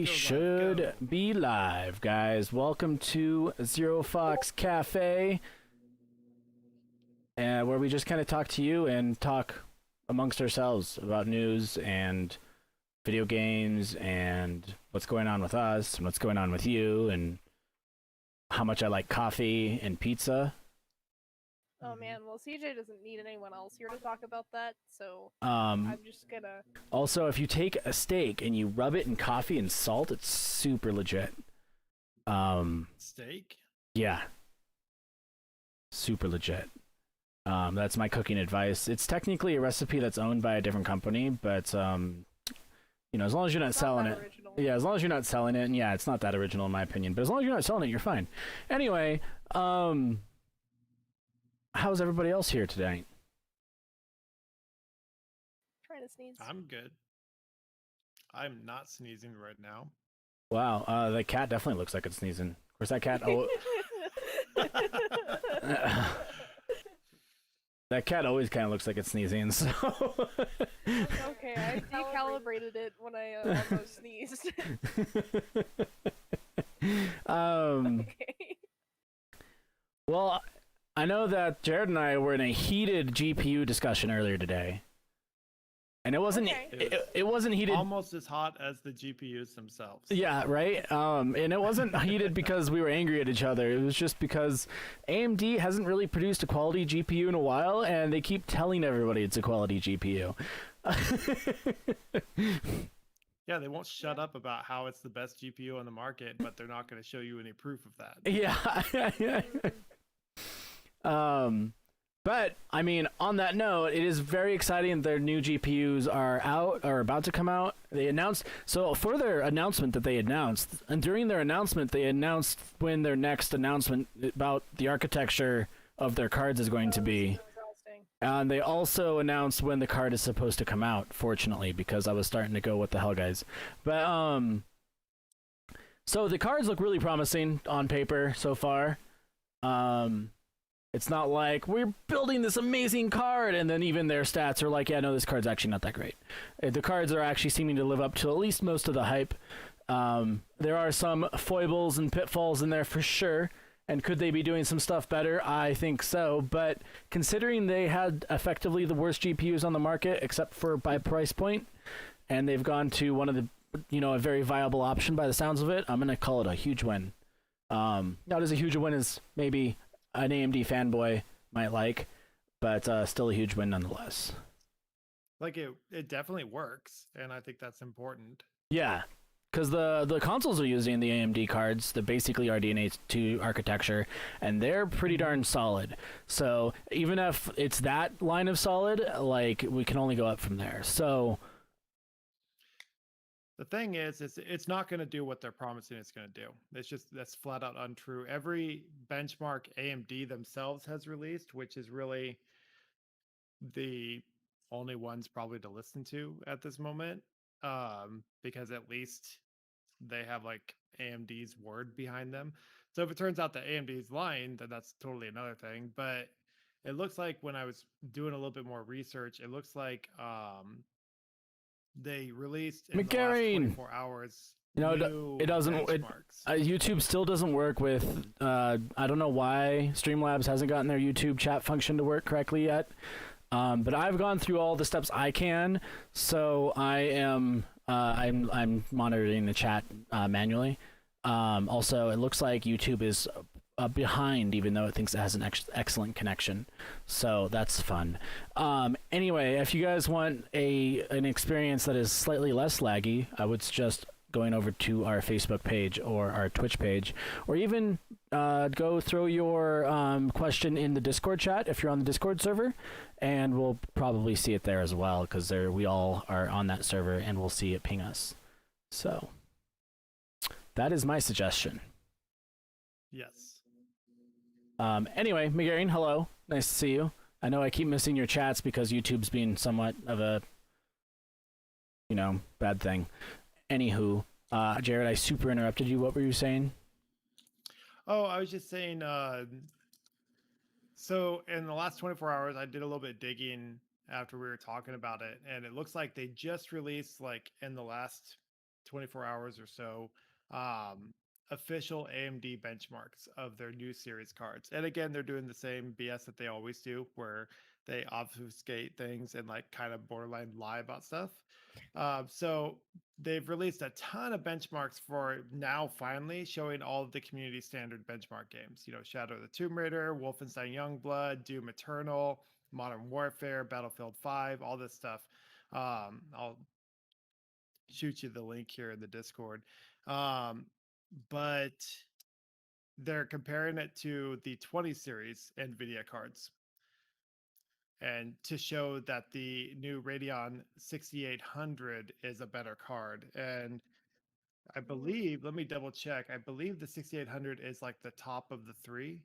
We should be live, guys. Welcome to Zero Fox Cafe, where we just kind of talk to you and talk amongst ourselves about news and video games and what's going on with us and what's going on with you and how much I like coffee and pizza. Oh man, well CJ doesn't need anyone else here to talk about that, so Um, I'm just gonna... Also, if you take a steak and you rub it in coffee and salt, it's super legit. Steak? Yeah. Super legit. That's my cooking advice. It's technically a recipe that's owned by a different company, but as long as you're not selling it. Original. Yeah, as long as you're not selling it, and yeah, it's not that original in my opinion, but as long as you're not selling it, you're fine. Anyway, how's everybody else here tonight? Trying to sneeze. I'm good. I'm not sneezing right now. Wow, the cat definitely looks like it's sneezing. Where's that cat? Oh, that cat always kind of looks like it's sneezing, so... Okay, I decalibrated it when I almost sneezed. Okay. Well, I know that Jared and I were in a heated GPU discussion earlier today. And it wasn't Okay. it wasn't heated Almost as hot as the GPUs themselves. Yeah, right. And it wasn't heated because we were angry at each other. It was just because AMD hasn't really produced a quality GPU in a while, and they keep telling everybody it's a quality GPU. Yeah, they won't shut up about how it's the best GPU on the market, but they're not going to show you any proof of that. Yeah. But I mean, on that note, it is very exciting. Their new GPUs are out or about to come out. They announced for their announcement that they announced, and during their announcement, they announced when their next announcement about the architecture of their cards is going to be. Interesting. And they also announced when the card is supposed to come out. Fortunately, because I was starting to go, what the hell, guys? But so the cards look really promising on paper so far. It's not like we're building this amazing card and then even their stats are like, yeah, no, this card's actually not that great. The cards are actually seeming to live up to at least most of the hype. There are some foibles and pitfalls in there for sure. And could they be doing some stuff better? I think so. But considering they had effectively the worst GPUs on the market, except for by price point, and they've gone to one of the, a very viable option by the sounds of it, I'm going to call it a huge win. Not as a huge a win as maybe an AMD fanboy might like, but still a huge win nonetheless. Like it definitely works, and I think that's important. Yeah, because the consoles are using the AMD cards, the basically RDNA 2 architecture, and they're pretty darn solid. So even if it's that line of solid, like we can only go up from there. So The thing is, it's not going to do what they're promising it's going to do. That's flat out untrue. Every benchmark AMD themselves has released, which is really the only ones probably to listen to at this moment, because at least they have like AMD's word behind them. So if it turns out that AMD's lying, then that's totally another thing. But it looks like when I was doing a little bit more research, it looks like they released in the last McGarry! 24 hours. No, it doesn't. YouTube still doesn't work with. I don't know why Streamlabs hasn't gotten their YouTube chat function to work correctly yet. But I've gone through all the steps I can, so I am. I'm monitoring the chat manually. Also, it looks like YouTube is behind, even though it thinks it has an excellent connection. So that's fun. Anyway, if you guys want an experience that is slightly less laggy, I would suggest going over to our Facebook page or our Twitch page, or even go throw your question in the Discord chat if you're on the Discord server, and we'll probably see it there as well, because we all are on that server and we'll see it ping us. So that is my suggestion. Yes. Anyway, McGarry, hello. Nice to see you. I know I keep missing your chats because YouTube's been somewhat of a, bad thing. Anywho, Jared, I super interrupted you. What were you saying? Oh, I was just saying, so in the last 24 hours, I did a little bit of digging after we were talking about it, and it looks like they just released, like, in the last 24 hours or so, official AMD benchmarks of their new series cards. And again, they're doing the same BS that they always do, where they obfuscate things and like kind of borderline lie about stuff. So they've released a ton of benchmarks for now, finally showing all of the community standard benchmark games. You know, Shadow of the Tomb Raider, Wolfenstein Youngblood, Doom Eternal, Modern Warfare, Battlefield 5, all this stuff. I'll shoot you the link here in the Discord. But they're comparing it to the 20 series NVIDIA cards, and to show that the new Radeon 6800 is a better card. And I believe, let me double check, I believe the 6800 is like the top of the three.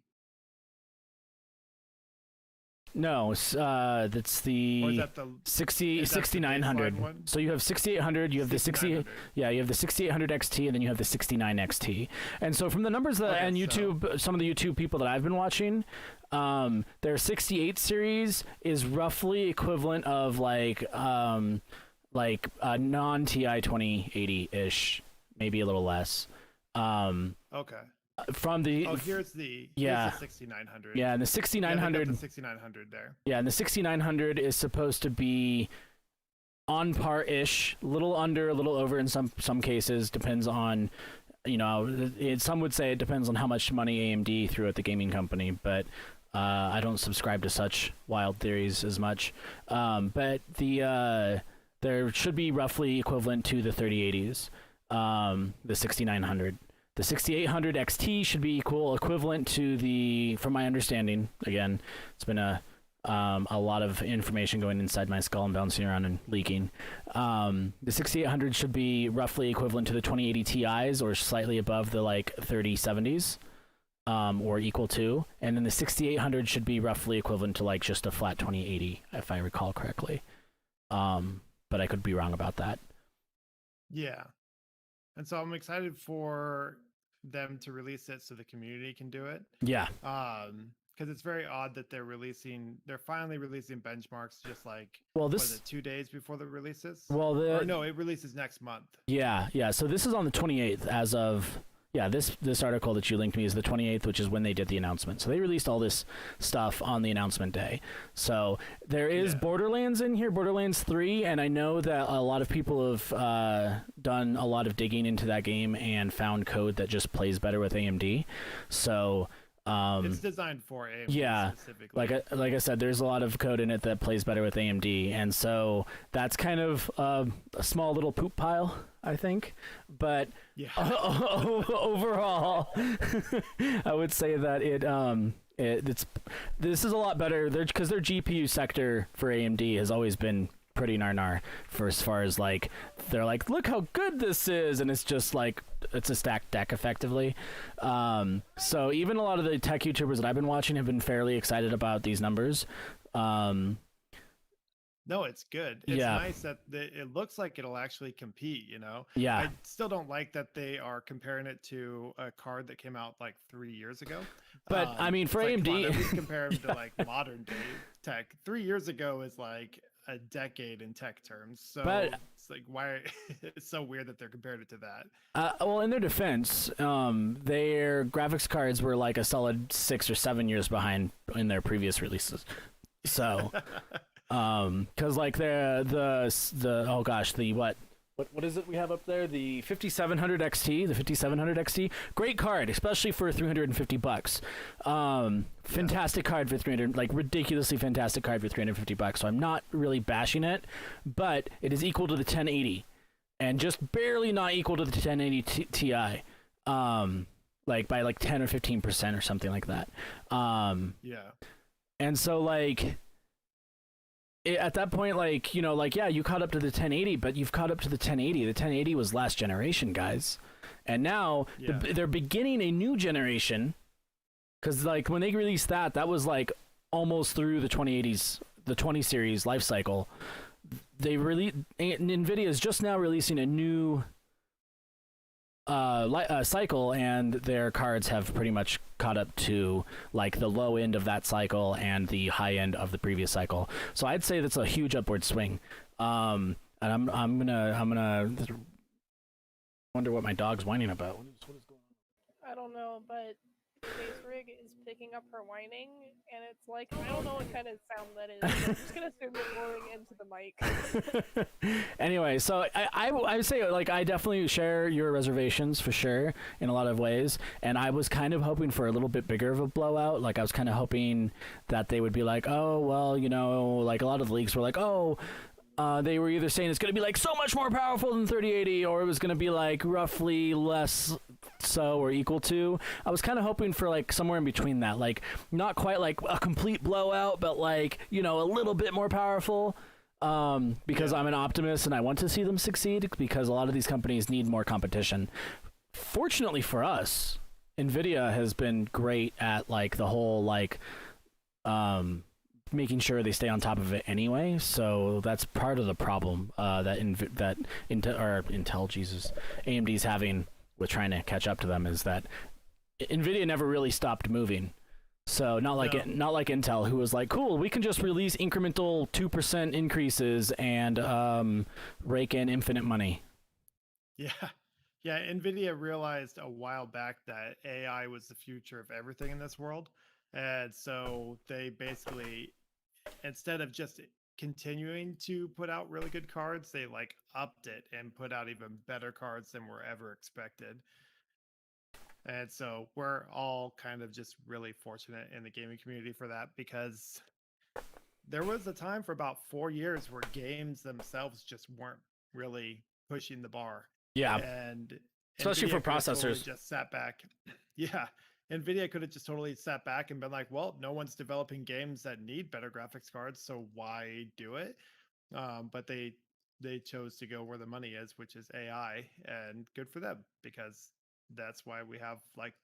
No, that's the, Or is that the 6900. one? So you have 6800, you have the 6900. yeah, you have the 6800 XT, and then you have the 69 XT. And so from the numbers that Okay, and YouTube, some of the YouTube people that I've been watching, their 68 series is roughly equivalent of like a non TI 2080 ish, maybe a little less. Okay. From the Here's the yeah. 6900. Yeah, and the Yeah, 6900 the 6900 there. Yeah, and the 6900 is supposed to be on par-ish, a little under, a little over in some cases. Depends on, you know, some would say it depends on how much money AMD threw at the gaming company, but I don't subscribe to such wild theories as much. But there should be roughly equivalent to the 3080s, the 6900. The 6800 XT should be equivalent to the, from my understanding, again, it's been a lot of information going inside my skull and bouncing around and leaking. The 6800 should be roughly equivalent to the 2080 Ti's, or slightly above the like 3070s, or equal to. And then the 6800 should be roughly equivalent to like just a flat 2080, if I recall correctly. But I could be wrong about that. Yeah. And so I'm excited for them to release it so the community can do it. Yeah. Because it's very odd that they're finally releasing benchmarks just like, Well, was it 2 days before the releases? Well, or no, it releases next month. Yeah. So this is on the 28th as of, yeah, this article that you linked me is the 28th, which is when they did the announcement. So they released all this stuff on the announcement day. So there is Borderlands in here, Borderlands 3, and I know that a lot of people have done a lot of digging into that game and found code that just plays better with AMD. So it's designed for AMD specifically. Like I said, there's a lot of code in it that plays better with AMD, and so that's kind of a small little poop pile, I think. But overall, I would say that this is a lot better. Because their GPU sector for AMD has always been pretty nar for as far as like they're like, look how good this is, and it's just like it's a stacked deck effectively. So even a lot of the tech YouTubers that I've been watching have been fairly excited about these numbers. No, it's good. It's nice that it looks like it'll actually compete, you know? Yeah. I still don't like that they are comparing it to a card that came out like 3 years ago. But I mean, for AMD, at least compare them to like modern day tech. 3 years ago is like a decade in tech terms. So it's like, why it's so weird that they're comparing it to that. Well, in their defense, their graphics cards were like a solid 6 or 7 years behind in their previous releases. So because like what is it we have up there? The 5700 XT, the 5700 XT, great card, especially for $350. Fantastic card for 300, like ridiculously fantastic card for $350. So I'm not really bashing it, but it is equal to the 1080, and just barely not equal to the 1080 Ti. Like by like 10 or 15% or something like that. And so like, at that point, like, you know, like, yeah, you caught up to the 1080, but you've caught up to the 1080. The 1080 was last generation, guys. And now they're beginning a new generation, because, like, when they released that was, like, almost through the 2080s, the 20 series life cycle. NVIDIA is just now releasing a new cycle, and their cards have pretty much caught up to like the low end of that cycle and the high end of the previous cycle. So I'd say that's a huge upward swing. And I'm gonna Wonder what my dog's whining about. What is going I don't know, but Space Rig is picking up her whining, and it's like, I don't know what kind of sound that is. I'm just gonna assume it's blowing into the mic. Anyway, so I would say, like, I definitely share your reservations for sure in a lot of ways, and I was kind of hoping for a little bit bigger of a blowout. Like, I was kind of hoping that they would be like, oh, well, you know, like a lot of the leaks were like, oh, they were either saying it's going to be like so much more powerful than 3080, or it was going to be like roughly less so or equal to. I was kind of hoping for like somewhere in between that, like not quite like a complete blowout, but like, you know, a little bit more powerful. Because I'm an optimist and I want to see them succeed, because a lot of these companies need more competition. Fortunately for us, NVIDIA has been great at like the whole like making sure they stay on top of it anyway. So that's part of the problem that Intel, Jesus, AMD's having with trying to catch up to them, is that NVIDIA never really stopped moving. So not like Intel, who was like, cool, we can just release incremental 2% increases and rake in infinite money. Yeah. NVIDIA realized a while back that AI was the future of everything in this world. And so they basically, instead of just continuing to put out really good cards, they like upped it and put out even better cards than were ever expected. And so we're all kind of just really fortunate in the gaming community for that, because there was a time for about 4 years where games themselves just weren't really pushing the bar. Yeah. And especially NVIDIA for could have totally processors. just sat back. Yeah. NVIDIA could have just totally sat back and been like, well, no one's developing games that need better graphics cards, so why do it? But they chose to go where the money is, which is AI, and good for them, because that's why we have like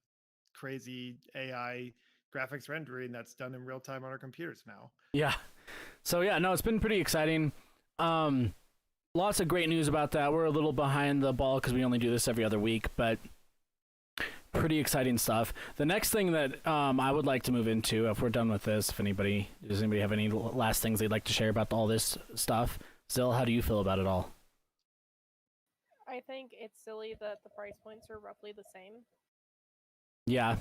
crazy AI graphics rendering that's done in real time on our computers now. Yeah. So yeah, no, it's been pretty exciting. Lots of great news about that. We're a little behind the ball because we only do this every other week, but pretty exciting stuff. The next thing that I would like to move into, if we're done with this, does anybody have any last things they'd like to share about all this stuff? Zill, how do you feel about it all? I think it's silly that the price points are roughly the same. Yeah.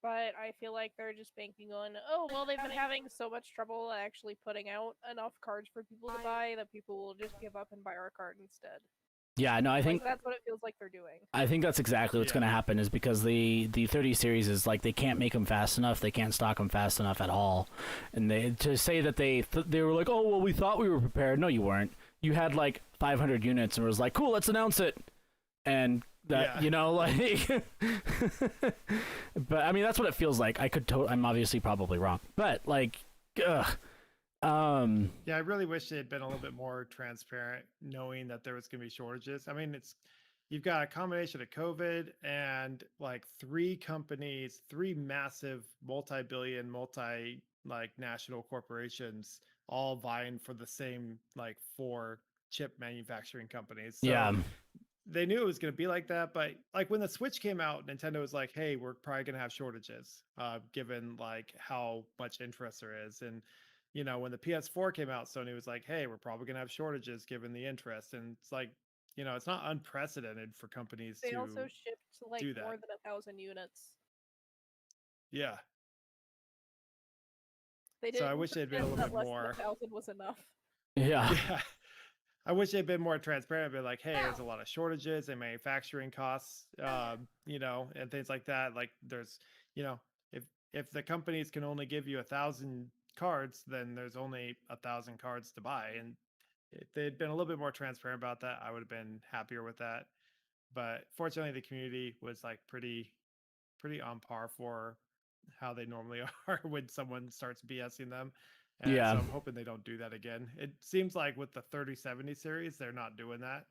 But I feel like they're just banking on, oh, well, they've been having so much trouble actually putting out enough cards for people to buy that people will just give up and buy our card instead. Yeah, no, I think that's what it feels like they're doing. I think that's exactly what's going to happen, is because the 30 series is like, they can't make them fast enough, they can't stock them fast enough at all, and to say that they were like, oh well, we thought we were prepared. No, you weren't. You had like 500 units and was like, cool, let's announce it, and that you know, like but I mean, that's what it feels like. I'm obviously probably wrong, but like, ugh. Yeah, I really wish they had been a little bit more transparent, knowing that there was going to be shortages. I mean, you've got a combination of COVID and like three massive multi-billion, national corporations all vying for the same like 4 chip manufacturing companies. So yeah. They knew it was going to be like that, but like when the Switch came out, Nintendo was like, hey, we're probably going to have shortages, given like how much interest there is. And you know, when the PS4 came out, Sony was like, hey, we're probably going to have shortages given the interest. And it's like, you know, it's not unprecedented for companies they also shipped like do that. more than 1,000 units. Yeah. They did. So I wish they'd been a little bit more. 1,000 was enough. Yeah. Yeah. I wish they'd been more transparent, but like, hey, there's a lot of shortages and manufacturing costs, you know, and things like that. Like there's, you know, if the companies can only give you 1,000 cards, then there's only 1,000 cards to buy. And if they'd been a little bit more transparent about that, I would have been happier with that. But fortunately, the community was like pretty on par for how they normally are when someone starts BSing them. And yeah. So I'm hoping they don't do that again. It seems like with the 3070 series, they're not doing that.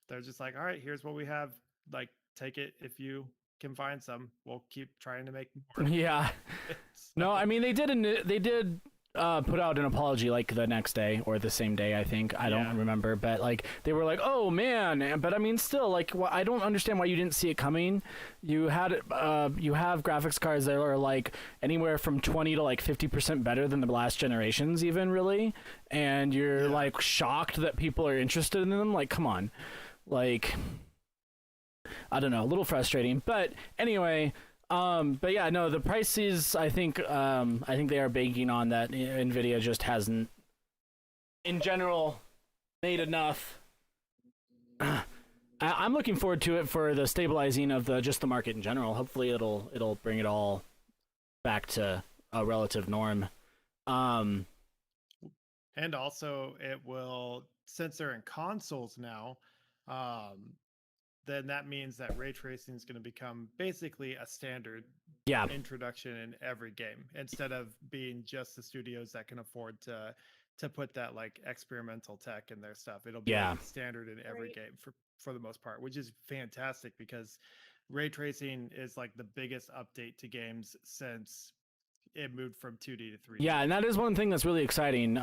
They're just like, all right, here's what we have. Like, take it if you can find some. We'll keep trying to make more. Yeah. No, I mean, they did put out an apology like the next day or the same day, I think. I don't remember, but like they were like, oh man, but I mean, still, like, I don't understand why you didn't see it coming. You have graphics cards that are like anywhere from 20 to like 50% better than the last generations, even, really, and you're like shocked that people are interested in them. Like, come on, like, I don't know, a little frustrating. But anyway, but yeah, no, the prices, I think they are banking on that. Nvidia just hasn't, in general, made enough. I'm looking forward to it for the stabilizing of the market in general. Hopefully, it'll bring it all back to a relative norm. And also, it will, since they're in consoles now, then that means that ray tracing is going to become basically a standard introduction in every game, instead of being just the studios that can afford to put that like experimental tech in their stuff. It'll be like standard in every game for the most part, which is fantastic, because ray tracing is like the biggest update to games since it moved from 2D to 3D. Yeah, and that is one thing that's really exciting.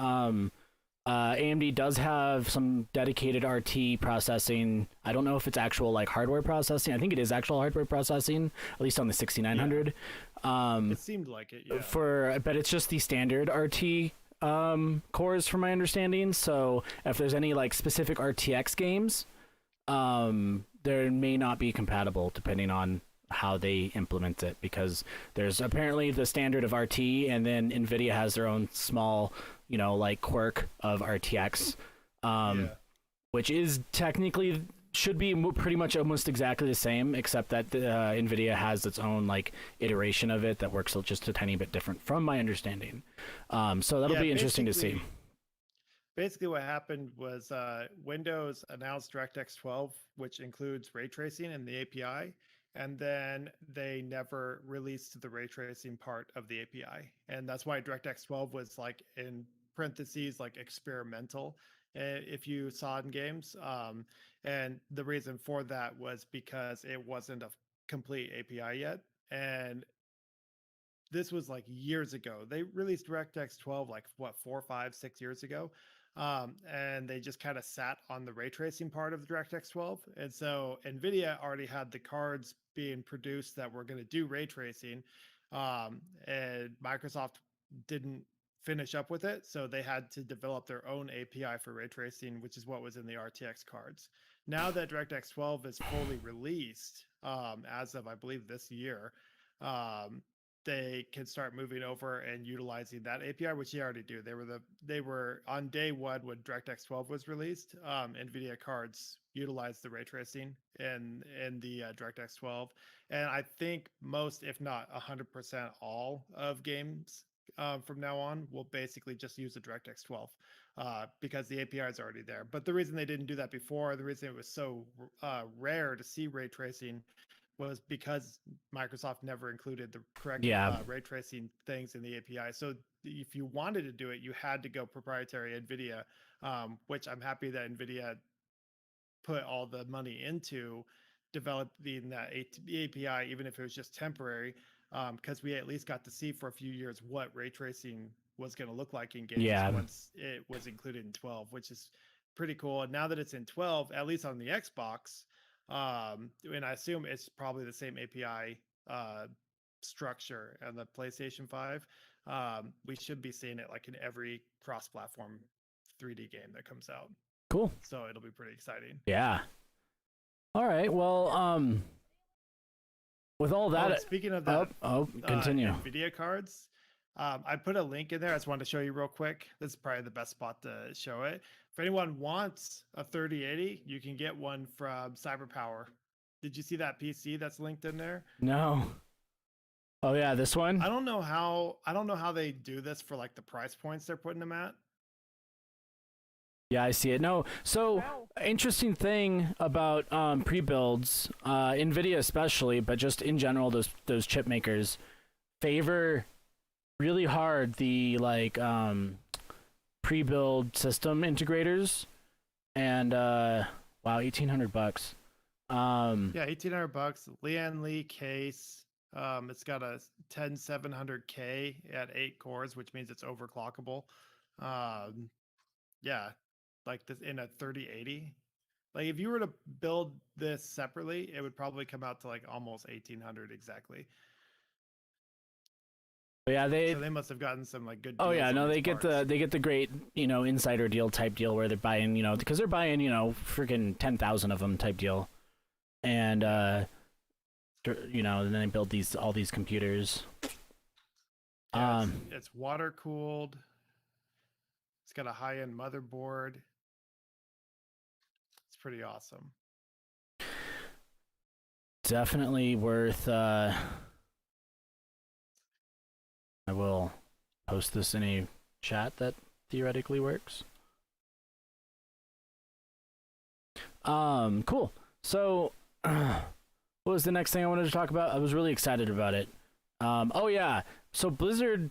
AMD does have some dedicated RT processing. I don't know if it's actual like hardware processing. I think it is actual hardware processing, at least on the 6900. It seemed like it, yeah. But it's just the standard RT cores, from my understanding. So if there's any like specific RTX games, there may not be compatible depending on how they implement it, because there's apparently the standard of RT, and then Nvidia has their own small, like quirk of RTX, which is technically should be pretty much almost exactly the same, except that Nvidia has its own like iteration of it that works just a tiny bit different, from my understanding. So that'll be interesting to see. Basically, what happened was Windows announced DirectX 12, which includes ray tracing in the API, and then they never released the ray tracing part of the API, and that's why DirectX 12 was like in parentheses like experimental, if you saw it in games. And the reason for that was because it wasn't a complete API yet, and this was like years ago. They released DirectX 12 like 4, 5, 6 years ago. And they just kind of sat on the ray tracing part of the DirectX 12. And so NVIDIA already had the cards being produced that were going to do ray tracing. And Microsoft didn't finish up with it. So they had to develop their own API for ray tracing, which is what was in the RTX cards. Now that DirectX 12 is fully released, as of, I believe, this year, they can start moving over and utilizing that API, which they already do. They were on day one when DirectX 12 was released. NVIDIA cards utilized the ray tracing in the DirectX 12, and I think most, if not 100%, all of games from now on will basically just use the DirectX 12 because the API is already there. But the reason they didn't do that before, the reason it was so rare to see ray tracing, was because Microsoft never included the correct ray tracing things in the API. So if you wanted to do it, you had to go proprietary NVIDIA, which I'm happy that NVIDIA put all the money into developing that API, even if it was just temporary, because we at least got to see for a few years what ray tracing was going to look like in games once it was included in 12, which is pretty cool. And now that it's in 12, at least on the Xbox, and I assume it's probably the same API structure on the PlayStation 5. We should be seeing it like in every cross-platform 3D game that comes out. Cool. So it'll be pretty exciting. Yeah. All right. Well, with all that, speaking of that, continue. NVIDIA cards. I put a link in there. I just wanted to show you real quick. This is probably the best spot to show it. If anyone wants a 3080, you can get one from CyberPower. Did you see that PC that's linked in there? No. Oh yeah, this one? I don't know how they do this for like the price points they're putting them at. Yeah, I see it. No. So interesting thing about pre-builds, NVIDIA especially, but just in general, those chip makers favor really hard the like pre-build system integrators, and wow, $1,800. Yeah, $1,800. Lian Li case. It's got a 10700K at 8 cores, which means it's overclockable. Yeah, like this in a 3080. Like if you were to build this separately, it would probably come out to like almost 1,800 exactly. Yeah, so they must have gotten some like good. Oh yeah, no, they get the great insider deal type deal where they're buying because they're buying freaking 10,000 of them type deal. and you know, and then they build all these computers. Yeah, it's water cooled. It's got a high-end motherboard. It's pretty awesome. Definitely worth. I will post this in a chat that theoretically works. Cool. So, what was the next thing I wanted to talk about? I was really excited about it. Oh yeah. So Blizzard,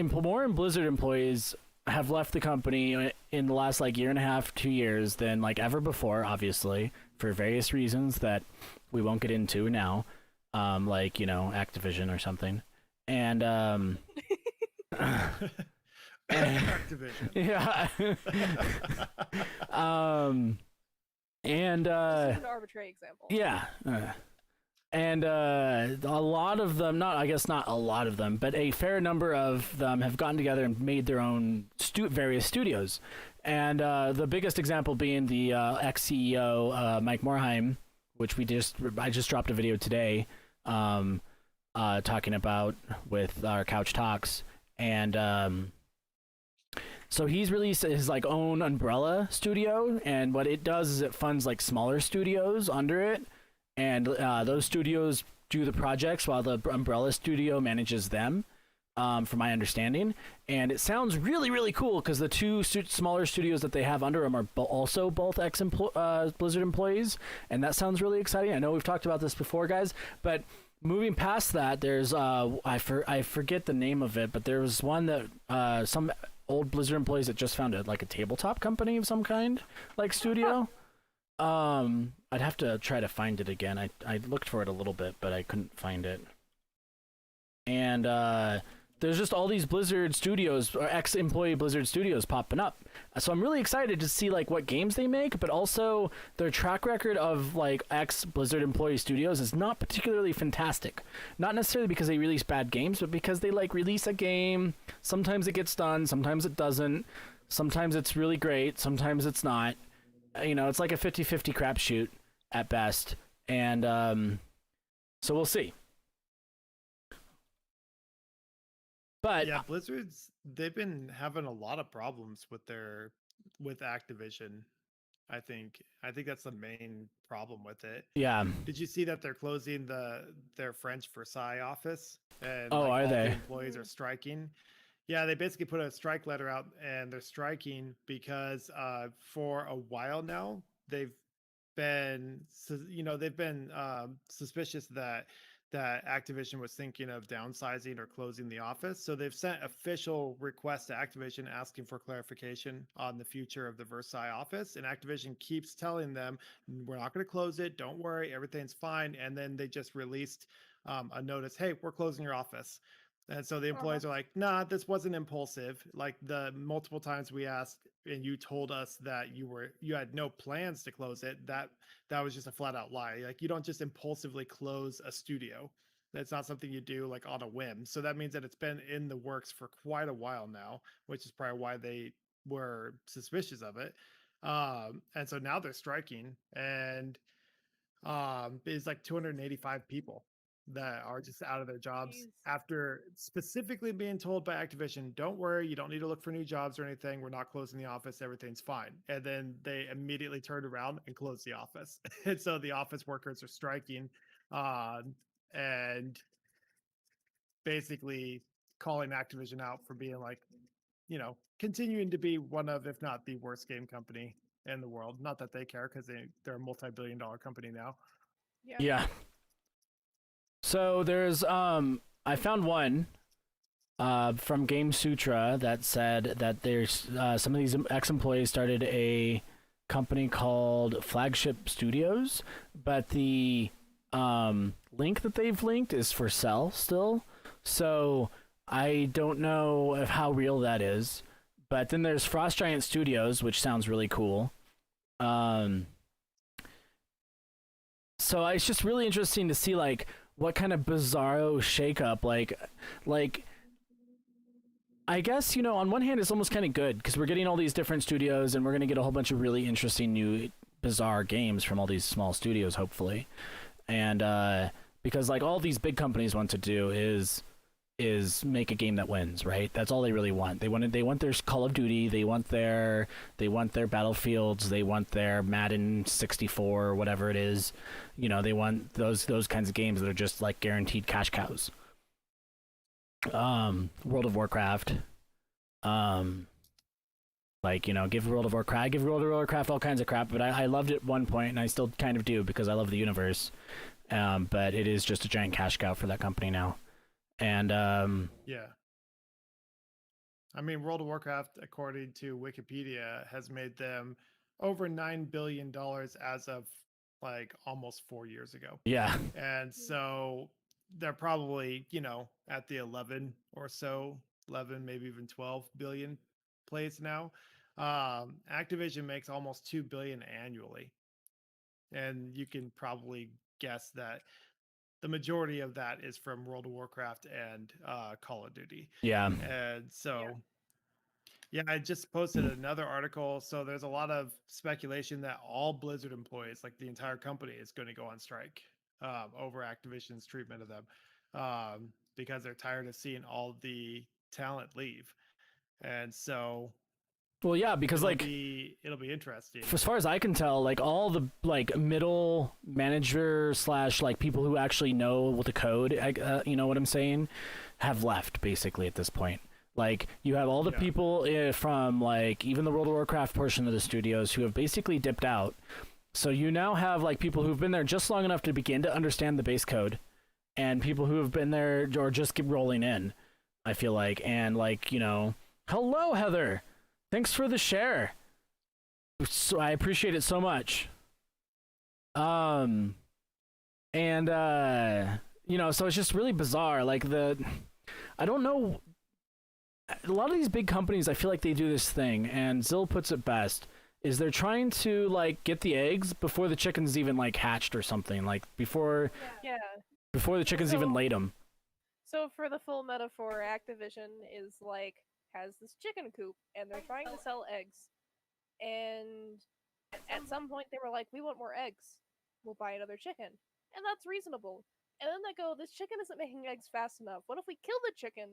more Blizzard employees have left the company in the last like year and a half, 2 years than like ever before, obviously, for various reasons that we won't get into now. Like, you know, Activision or something. And Activision. yeah. And This is an arbitrary example. yeah. And a lot of them, not a lot of them, but a fair number of them have gotten together and made their own various studios. And the biggest example being the ex-CEO Mike Morhaime, which I just dropped a video today talking about with our Couch Talks. And so he's released his like own umbrella studio, and what it does is it funds like smaller studios under it. And those studios do the projects while the umbrella studio manages them, from my understanding. And it sounds really, really cool because the two smaller studios that they have under them are also both ex-Blizzard employees. And that sounds really exciting. I know we've talked about this before, guys. But moving past that, there's, I forget the name of it, but there was one that some old Blizzard employees that just founded like a tabletop company of some kind, like studio. I'd have to try to find it again. I looked for it a little bit, but I couldn't find it. And there's just all these Blizzard studios or ex-employee Blizzard studios popping up. So I'm really excited to see like what games they make, but also their track record of like ex-Blizzard employee studios is not particularly fantastic. Not necessarily because they release bad games, but because they like release a game. Sometimes it gets done, sometimes it doesn't. Sometimes it's really great, sometimes it's not. You know, it's like a 50-50 crapshoot at best. And so we'll see. But yeah, they've been having a lot of problems with Activision. I think that's the main problem with it. Yeah. Did you see that they're closing their French Versailles office? And are all they? the employees are striking. Yeah, they basically put a strike letter out, and they're striking because for a while now they've been suspicious that Activision was thinking of downsizing or closing the office. So they've sent official requests to Activision asking for clarification on the future of the Versailles office, and Activision keeps telling them, "We're not going to close it. Don't worry, everything's fine." And then they just released a notice, "Hey, we're closing your office." And so the employees are like, "Nah, this wasn't impulsive. Like the multiple times we asked and you told us that you had no plans to close it, that was just a flat out lie. Like you don't just impulsively close a studio. That's not something you do like on a whim." So that means that it's been in the works for quite a while now, which is probably why they were suspicious of it. And so now they're striking, and it's like 285 people that are just out of their jobs. Jeez. After specifically being told by Activision, "Don't worry, you don't need to look for new jobs or anything. We're not closing the office. Everything's fine." And then they immediately turned around and closed the office. And so the office workers are striking, and basically calling Activision out for being like, continuing to be one of, if not the worst game company in the world. Not that they care, because they're a multi-billion-dollar company now. Yeah. So there's I found one from Game Sutra that said that there's some of these ex-employees started a company called Flagship Studios, but the link that they've linked is for sale still. So I don't know how real that is. But then there's Frost Giant Studios, which sounds really cool. So it's just really interesting to see like what kind of bizarro shakeup, like I guess, on one hand it's almost kind of good because we're getting all these different studios and we're going to get a whole bunch of really interesting new bizarre games from all these small studios, hopefully. And because like all these big companies want to do is make a game that wins, right? That's all they really want. They want their Call of Duty, they want their Battlefields, they want their Madden 64 or whatever it is. You know, they want those kinds of games that are just like guaranteed cash cows. World of Warcraft. Like, you know, give World of Warcraft all kinds of crap, but I loved it at one point, and I still kind of do because I love the universe. But it is just a giant cash cow for that company now. And yeah. I mean, World of Warcraft, according to Wikipedia, has made them over $9 billion as of like almost 4 years ago. yeah. And so they're probably, you know, at the 11 or so, 11, maybe even 12 billion plays now. Activision makes almost 2 billion annually. And you can probably guess that the majority of that is from World of Warcraft and Call of Duty. Yeah. And so, yeah, I just posted another article. So there's a lot of speculation that all Blizzard employees, like the entire company, is going to go on strike over Activision's treatment of them because they're tired of seeing all the talent leave. And so, well, yeah, because it'll be interesting. as far as I can tell, like all the like middle manager / like people who actually know the code, you know what I'm saying, have left basically at this point. Like you have all the people from like even the World of Warcraft portion of the studios who have basically dipped out. So you now have like people who've been there just long enough to begin to understand the base code, and people who have been there or just keep rolling in, I feel like. And like, you know, hello Heather, thanks for the share. So I appreciate it so much. And you know, so it's just really bizarre. Like I don't know. A lot of these big companies, I feel like they do this thing, and Zill puts it best, is they're trying to like get the eggs before the chickens even like hatched or something, like before the chickens even laid them. So for the full metaphor, Activision is like has this chicken coop, and they're trying to sell eggs. And at some point, they were like, "We want more eggs. We'll buy another chicken," and that's reasonable. And then they go, "This chicken isn't making eggs fast enough. What if we kill the chicken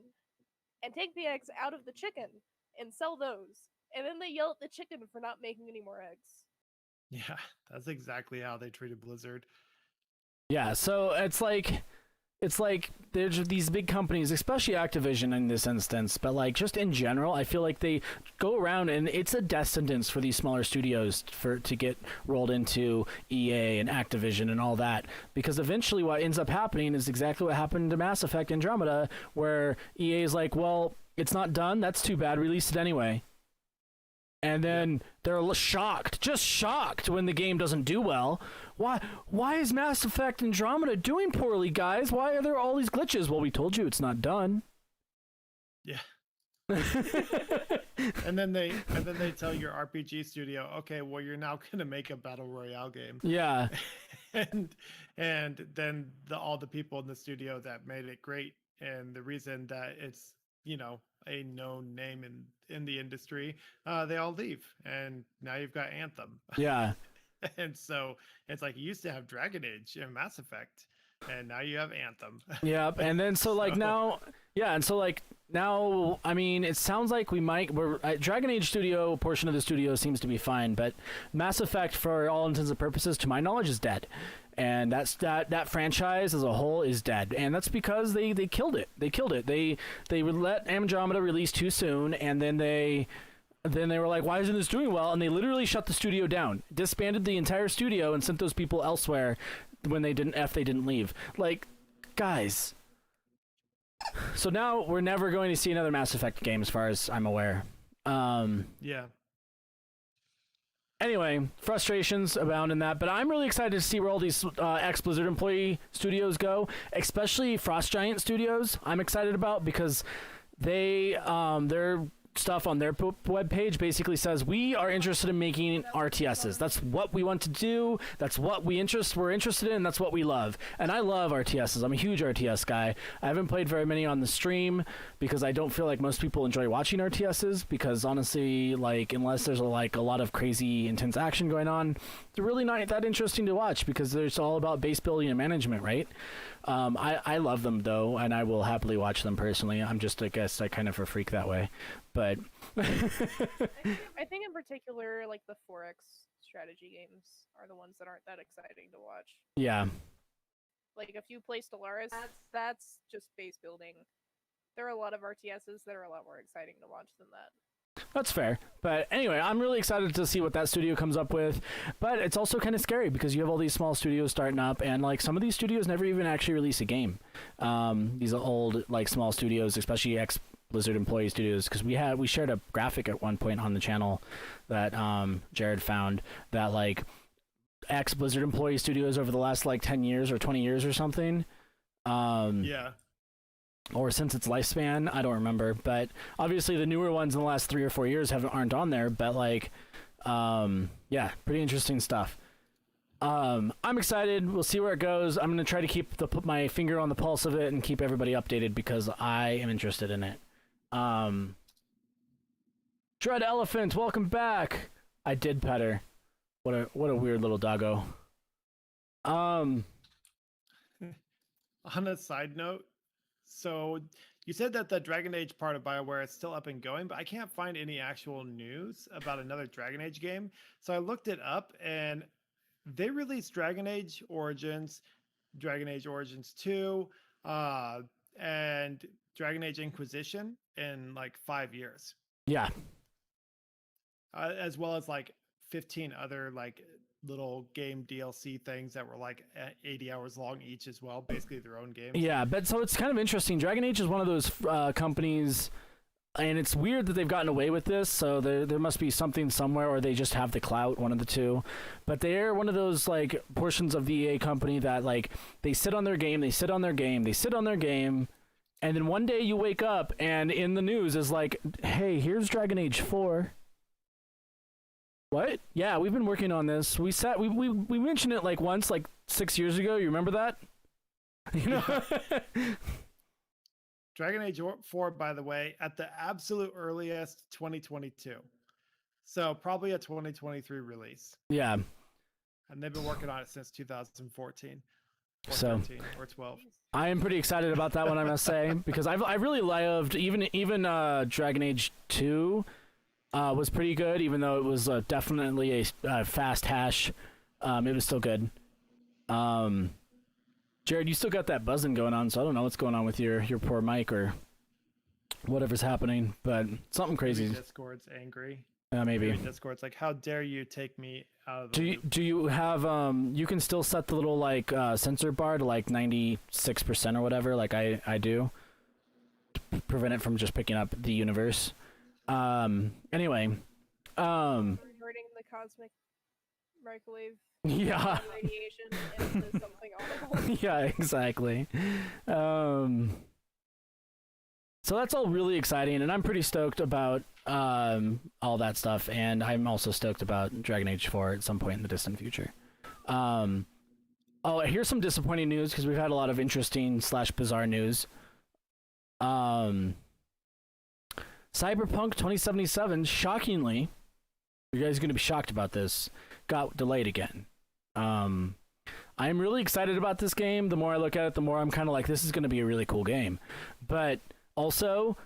and take the eggs out of the chicken and sell those?" And then they yell at the chicken for not making any more eggs. Yeah, that's exactly how they treated Blizzard. Yeah, so it's like there's these big companies, especially Activision in this instance, but like just in general, I feel like they go around and it's a descendance for these smaller studios to get rolled into EA and Activision and all that, because eventually what ends up happening is exactly what happened to Mass Effect Andromeda, where EA is like, well, it's not done, that's too bad, release it anyway. And then they're just shocked when the game doesn't do well. Why is Mass Effect Andromeda doing poorly, guys? Why are there all these glitches? Well, we told you it's not done. Yeah. and then they tell your RPG studio, okay, well, you're now gonna make a battle royale game. Yeah. and then all the people in the studio that made it great, and the reason that it's, you know, a known name in the industry, they all leave, and now you've got Anthem. Yeah. And so it's like you used to have Dragon Age and Mass Effect, and now you have Anthem. Yep. And then now, I mean, it sounds like Dragon Age studio portion of the studio seems to be fine, but Mass Effect, for all intents and purposes, to my knowledge, is dead. And that franchise as a whole is dead, and that's because they killed it. They killed it. They let Andromeda release too soon, and then they were like, why isn't this doing well? And they literally shut the studio down, disbanded the entire studio, and sent those people elsewhere when they didn't leave. Like, guys. So now we're never going to see another Mass Effect game, as far as I'm aware. Yeah. Anyway, frustrations abound in that, but I'm really excited to see where all these ex-Blizzard employee studios go, especially Frost Giant Studios. I'm excited about because they're stuff on their webpage basically says we are interested in making RTSs. That's what we want to do. That's what we're interested in. That's what we love. And I love RTSs. I'm a huge RTS guy. I haven't played very many on the stream because I don't feel like most people enjoy watching RTSs, because honestly, like, unless there's a lot of crazy intense action going on, they're really not that interesting to watch because it's all about base building and management, right? I love them though, and I will happily watch them personally. I'm just, I guess, kind of a freak that way. But I think in particular, like the 4X strategy games are the ones that aren't that exciting to watch. yeah, Like if you play Stellaris, that's just base building. There are a lot of RTSs that are a lot more exciting to watch than that. that's fair. But anyway, I'm really excited to see what that studio comes up with. But it's also kind of scary because you have all these small studios starting up, and like some of these studios never even actually release a game. These old like small studios, especially Blizzard employee studios, because we shared a graphic at one point on the channel that Jared found that like Blizzard employee studios over the last like 10 years or 20 years or something. Yeah. Or since its lifespan, I don't remember, but obviously the newer ones in the last 3 or 4 years aren't on there. But like, yeah, pretty interesting stuff. I'm excited. We'll see where it goes. I'm gonna try to put my finger on the pulse of it and keep everybody updated because I am interested in it. Dread Elephant, welcome back. I did pet her. What a weird little doggo. On a side note, so you said that the Dragon Age part of BioWare is still up and going, but I can't find any actual news about another Dragon Age game. So I looked it up, and they released Dragon Age Origins 2, and Dragon Age Inquisition in like 5 years. Yeah. As well as like 15 other like little game DLC things that were like 80 hours long each as well, basically their own games. Yeah, but so it's kind of interesting. Dragon Age is one of those companies, and it's weird that they've gotten away with this, so there must be something somewhere, or they just have the clout, one of the two. But they're one of those like portions of the EA company that like they sit on their game, and then one day you wake up and in the news is like, hey, here's Dragon Age 4. What? Yeah, we've been working on this. We mentioned it like once, like 6 years ago. You remember that? You know? Dragon Age 4, by the way, at the absolute earliest, 2022. So probably a 2023 release. Yeah. And they've been working on it since 2014. Or So 13 or 12. I am pretty excited about that one, I must say, because I really loved even Dragon Age 2 was pretty good, even though it was definitely a fast hash. It was still good. Jared, you still got that buzzing going on, so I don't know what's going on with your poor mic or whatever's happening, but something crazy. Maybe Discord's angry. Maybe. Discord's like, how dare you take me out of the loop? Do you have you can still set the little like sensor bar to like 96% or whatever, like I do, to prevent it from just picking up the universe. Anyway, Regarding the cosmic microwave yeah. radiation into something audible. Yeah, exactly. So that's all really exciting, and I'm pretty stoked about all that stuff, and I'm also stoked about Dragon Age 4 at some point in the distant future. Oh, here's some disappointing news, because we've had a lot of interesting / bizarre news. Cyberpunk 2077, shockingly, you guys are going to be shocked about this, got delayed again. I'm really excited about this game. The more I look at it, the more I'm kind of like, this is going to be a really cool game. But also,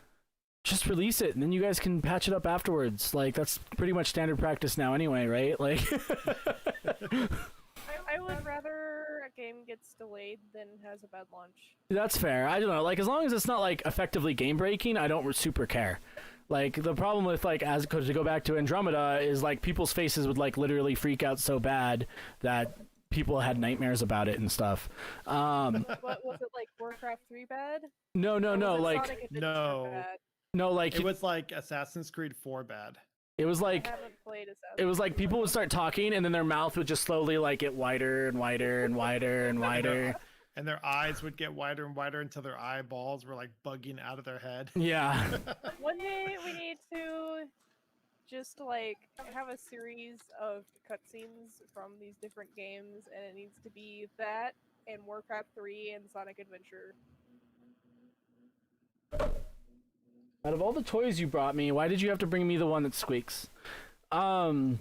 just release it, and then you guys can patch it up afterwards. Like, that's pretty much standard practice now anyway, right? Like, I would rather a game gets delayed than has a bad launch. that's fair. I don't know. Like, as long as it's not, like, effectively game-breaking, I don't super care. Like, the problem with, like, to go back to Andromeda is, like, people's faces would, like, literally freak out so bad that people had nightmares about it and stuff. What was it, like Warcraft 3 bad? No, Or was it like, Sonic Adventure No. bad? no, like, It was like Assassin's Creed 4 bad. it was I like, haven't played Assassin's it was like Creed people would much. start talking, and then their mouth would just slowly, like, get wider and wider and wider and wider. and their eyes would get wider and wider until their eyeballs were like bugging out of their head. Yeah. One day we need to just like have a series of cutscenes from these different games, and it needs to be that and Warcraft 3 and Sonic Adventure. Out of all the toys you brought me, why did you have to bring me the one that squeaks? But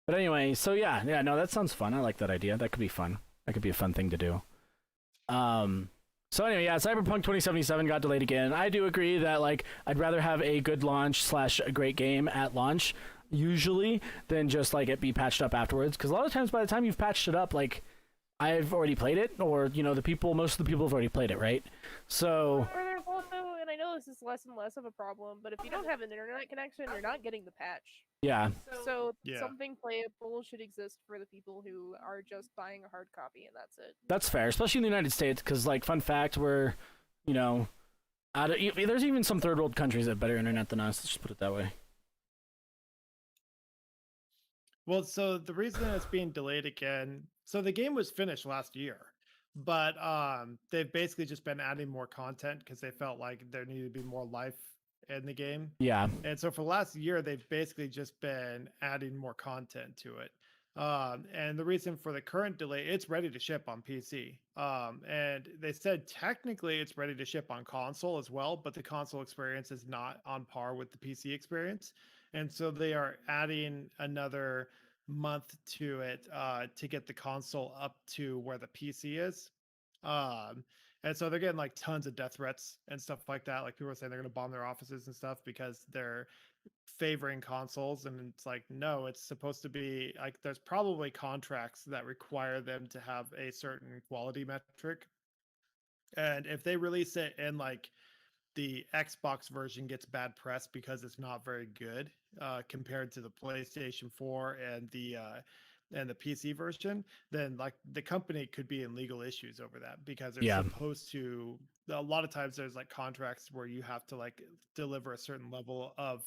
anyway, so yeah, no, that sounds fun. I like that idea. That could be fun. That could be a fun thing to do. So anyway, yeah, Cyberpunk 2077 got delayed again. I do agree that like I'd rather have a good launch / a great game at launch usually than just like it be patched up afterwards. Because a lot of times by the time you've patched it up, like I've already played it, or you know most of the people have already played it, right? So. Or there's also, and I know this is less and less of a problem, but if you don't have an internet connection, you're not getting the patch. Yeah. So Yeah. something playable should exist for the people who are just buying a hard copy, and that's it. That's fair, especially in the United States, because like fun fact, we're, you know, there's even some third world countries that have better internet than us. Let's just put it that way. Well, so the reason it's being delayed again, so the game was finished last year, but they've basically just been adding more content because they felt like there needed to be more life in the game. Yeah. And so for the last year, they've basically just been adding more content to it. And the reason for the current delay, it's ready to ship on PC. And they said technically it's ready to ship on console as well, but the console experience is not on par with the PC experience. And so they are adding another month to it to get the console up to where the PC is. And so they're getting like tons of death threats and stuff like that. Like people are saying they're going to bomb their offices and stuff because they're favoring consoles. And it's like, no, it's supposed to be like there's probably contracts that require them to have a certain quality metric. And if they release it in like the Xbox version gets bad press because it's not very good compared to the PlayStation 4 and the PC version, then like the company could be in legal issues over that because they're supposed to. A lot of times there's like contracts where you have to like deliver a certain level of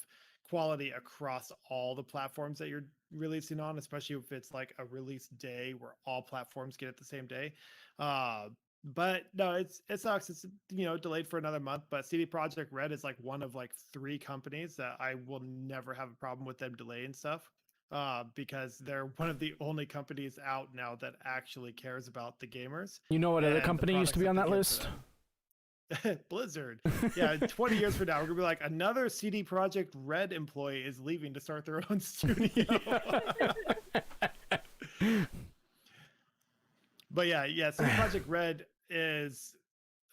quality across all the platforms that you're releasing on, especially if it's like a release day where all platforms get it the same day. But no, it sucks. It's delayed for another month. But CD Projekt Red is like one of like 3 companies that I will never have a problem with them delaying stuff, because they're one of the only companies out now that actually cares about the gamers. You know what other company used to be on that list? Blizzard. Yeah, 20 years from now, we're gonna be like another CD Projekt Red employee is leaving to start their own studio. But yeah, CD Projekt Red is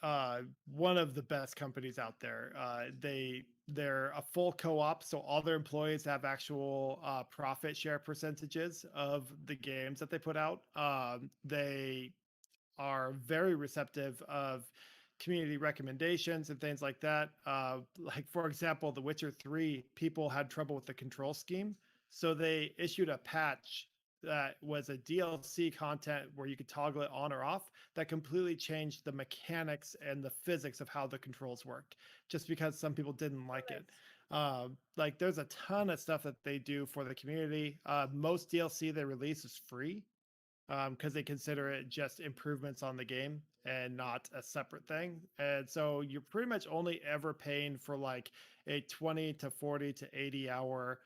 one of the best companies out there. They're a full co-op, so all their employees have actual profit share percentages of the games that they put out. They are very receptive of community recommendations and things like that. Like for example, The Witcher 3, people had trouble with the control scheme, so they issued a patch that was a DLC content where you could toggle it on or off that completely changed the mechanics and the physics of how the controls worked, just because some people didn't like it. Like there's a ton of stuff that they do for the community. Most DLC they release is free because they consider it just improvements on the game and not a separate thing. And so you're pretty much only ever paying for like a 20 to 40 to 80 hour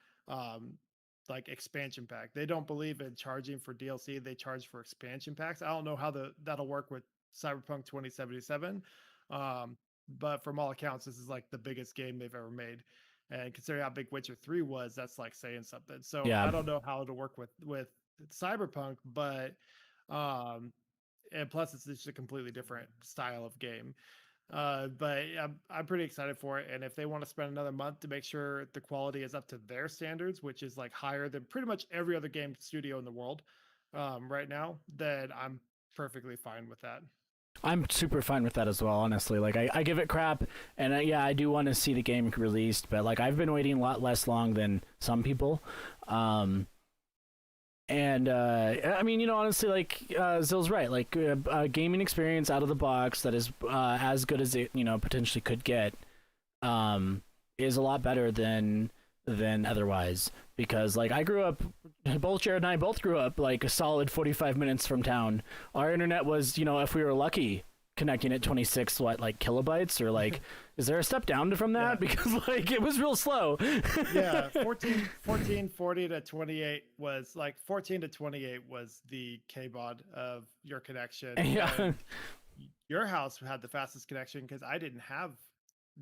like expansion pack. They don't believe in charging for DLC. They charge for expansion packs. I don't know how that'll work with Cyberpunk 2077. But from all accounts, this is like the biggest game they've ever made. And considering how big Witcher 3 was, that's like saying something. So yeah. I don't know how it'll work with Cyberpunk, but and plus it's just a completely different style of game. But I'm pretty excited for it. And if they want to spend another month to make sure the quality is up to their standards, which is like higher than pretty much every other game studio in the world right now, then I'm perfectly fine with that. I'm super fine with that as well, honestly. Like I give it crap, and I do want to see the game released, but like I've been waiting a lot less long than some people. And I mean, honestly, like Zill's right. Like a gaming experience out of the box that is as good as it potentially could get is a lot better than than otherwise, because like I grew up, both Jared and I both grew up like a solid 45 minutes from town. Our internet was, you know, if we were lucky, connecting at 26 kilobytes, or like is there a step down from that? Yeah. Because like it was real slow. Yeah, 40 to 28 was like 14 to 28 was the kbaud of your connection. Yeah. And your house had the fastest connection because I didn't have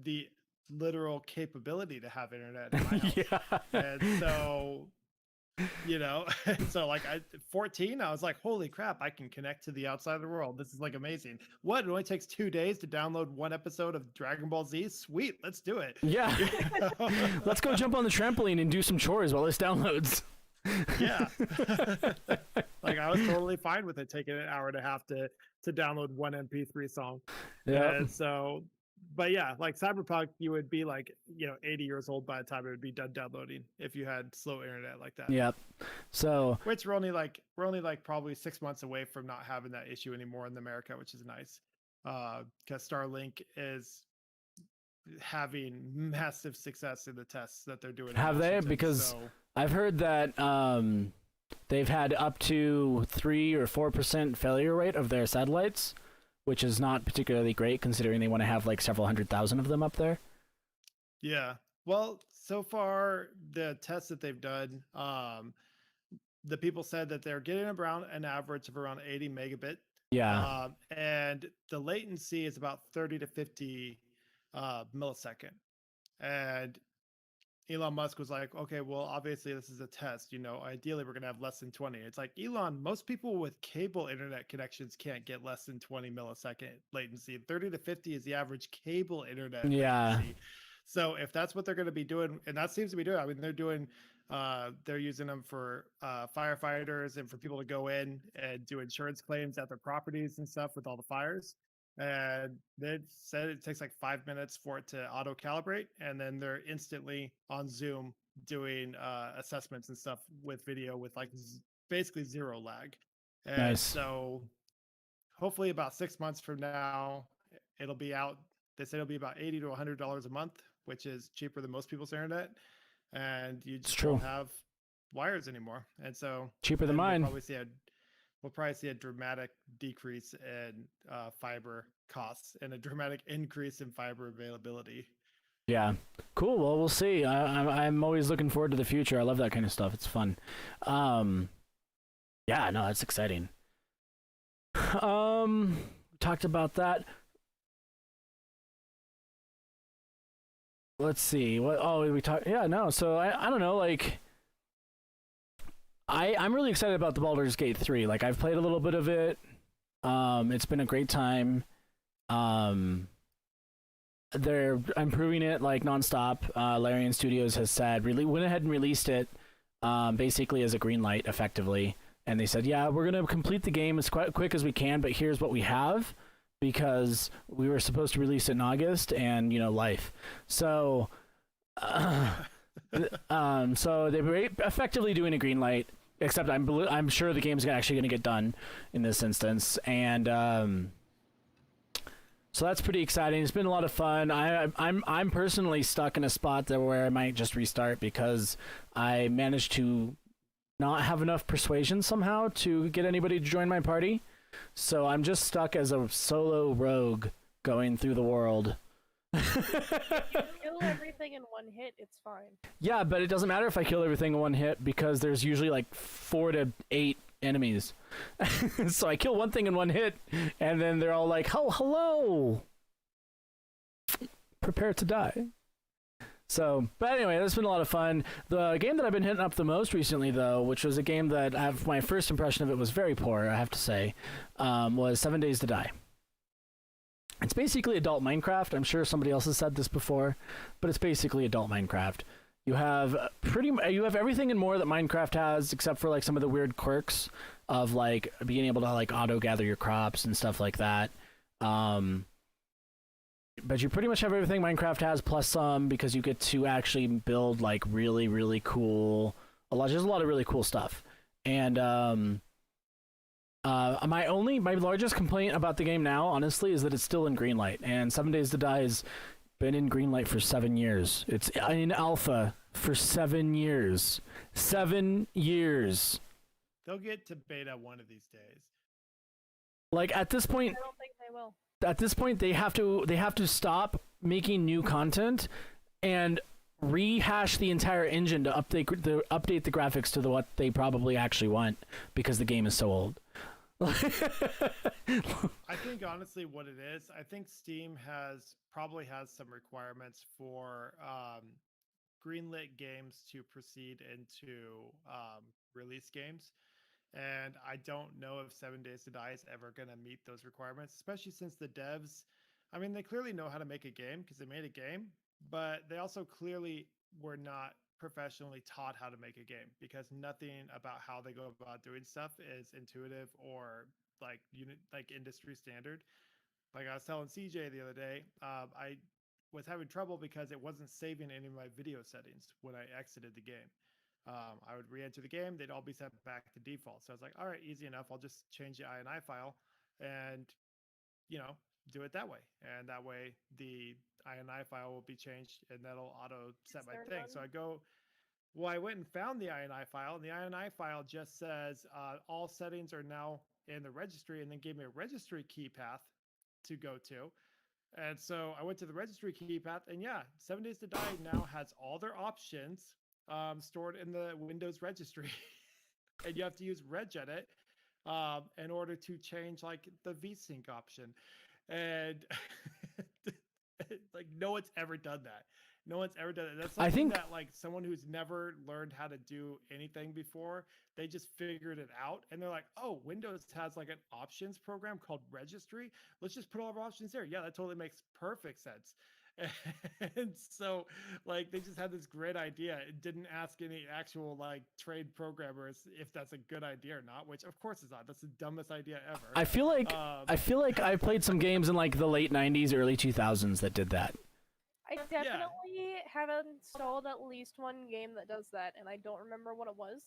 the literal capability to have internet in my house. Yeah. And so, you know, so like 14, I was like, holy crap, I can connect to the outside of the world. This is like amazing. What? It only takes 2 days to download one episode of Dragon Ball Z? Sweet, let's do it. Yeah. Let's go jump on the trampoline and do some chores while this downloads. Yeah. Like I was totally fine with it taking an hour and a half to download one MP3 song. Yeah. And so, but yeah, like Cyberpunk, you would be like, you know, 80 years old by the time it would be done downloading if you had slow internet like that. Yep. So Which we're only like probably 6 months away from not having that issue anymore in America, which is nice. Because Starlink is having massive success in the tests that they're doing. in have they? Washington, Because so- I've heard that they've had up to 3 or 4% failure rate of their satellites, which is not particularly great considering they want to have like several 100,000 of them up there. Yeah. Well, so far the tests that they've done, the people said that they're getting around an average of around 80 megabit. Yeah. And the latency is about 30 to 50 millisecond. And Elon Musk was like, okay, well, obviously this is a test. You know, ideally we're going to have less than 20. It's like, Elon, most people with cable internet connections can't get less than 20 millisecond latency. 30 to 50 is the average cable internet Yeah. latency. So if that's what they're going to be doing, and that seems to be doing, I mean, they're using them for firefighters and for people to go in and do insurance claims at their properties and stuff with all the fires. And they said it takes like 5 minutes for it to auto calibrate, and then they're instantly on Zoom doing assessments and stuff with video with like basically zero lag. And Nice. so hopefully about 6 months from now, it'll be out. They said it'll be about $80 to $100 a month, which is cheaper than most people's internet. And you just true. don't have wires anymore. And so Cheaper than then mine. we'll probably see a dramatic decrease in fiber costs and a dramatic increase in fiber availability. Yeah. Cool. Well, we'll see. I'm always looking forward to the future. I love that kind of stuff. It's fun. Yeah, no, that's exciting. Talked about that. Let's see. What? Oh, we talked. Yeah, no. So I don't know. Like, I'm really excited about the Baldur's Gate 3. Like, I've played a little bit of it. It's been a great time. They're improving it like nonstop. Larian Studios has said really went ahead and released it, basically as a green light, effectively. And they said, yeah, we're gonna complete the game as quick as we can, but here's what we have, because we were supposed to release it in August, and life. So, so they were effectively doing a green light. Except I'm sure the game's actually going to get done in this instance, and so that's pretty exciting. It's been a lot of fun. I'm personally stuck in a spot there where I might just restart because I managed to not have enough persuasion somehow to get anybody to join my party. So I'm just stuck as a solo rogue going through the world. Kill everything in one hit, it's fine. Yeah, but it doesn't matter if I kill everything in one hit because there's usually like 4 to 8 enemies. So I kill one thing in one hit, and then they're all like, "Oh, hello! Prepare to die." So, but anyway, that's been a lot of fun. The game that I've been hitting up the most recently, though, which was a game that my first impression of it was very poor, I have to say, was 7 Days to Die. It's basically adult Minecraft. I'm sure somebody else has said this before, but it's basically adult Minecraft. You have everything and more that Minecraft has, except for like some of the weird quirks of like being able to like auto gather your crops and stuff like that. But you pretty much have everything Minecraft has plus some, because you get to actually build like really, really cool. There's a lot of really cool stuff. And my largest complaint about the game now, honestly, is that it's still in greenlight, and 7 Days to Die has been in greenlight for 7 years. It's in alpha for 7 years. 7 years. They'll get to beta one of these days. Like at this point, I don't think they will. at this point they have to stop making new content and rehash the entire engine to update the graphics to what they probably actually want because the game is so old. I think honestly what it is, I think Steam probably has some requirements for greenlit games to proceed into release games. And I don't know if 7 Days to Die is ever going to meet those requirements, especially since the devs, I mean, they clearly know how to make a game because they made a game, but they also clearly were not professionally taught how to make a game because nothing about how they go about doing stuff is intuitive or like industry standard. Like I was telling CJ the other day, I was having trouble because it wasn't saving any of my video settings when I exited the game. I would re-enter the game, they'd all be set back to default. So I was like, all right, easy enough. I'll just change the INI file and, do it that way. And that way the INI file will be changed and that'll auto set my thing. So I went and found the INI file, and the INI file just says all settings are now in the registry, and then gave me a registry key path to go to. And so I went to the registry key path, and 7 Days to Die now has all their options stored in the Windows registry. And you have to use regedit in order to change like the VSync option. And like no one's ever done that. No one's ever done it. That's something that like someone who's never learned how to do anything before, they just figured it out and they're like, oh, Windows has like an options program called registry. Let's just put all of our options there. Yeah, that totally makes perfect sense. And so like they just had this great idea. It didn't ask any actual like trained programmers if that's a good idea or not, which of course is not. That's the dumbest idea ever. I feel like I played some games in like the late 90s, early 2000s that did that. I definitely have installed at least one game that does that, and I don't remember what it was.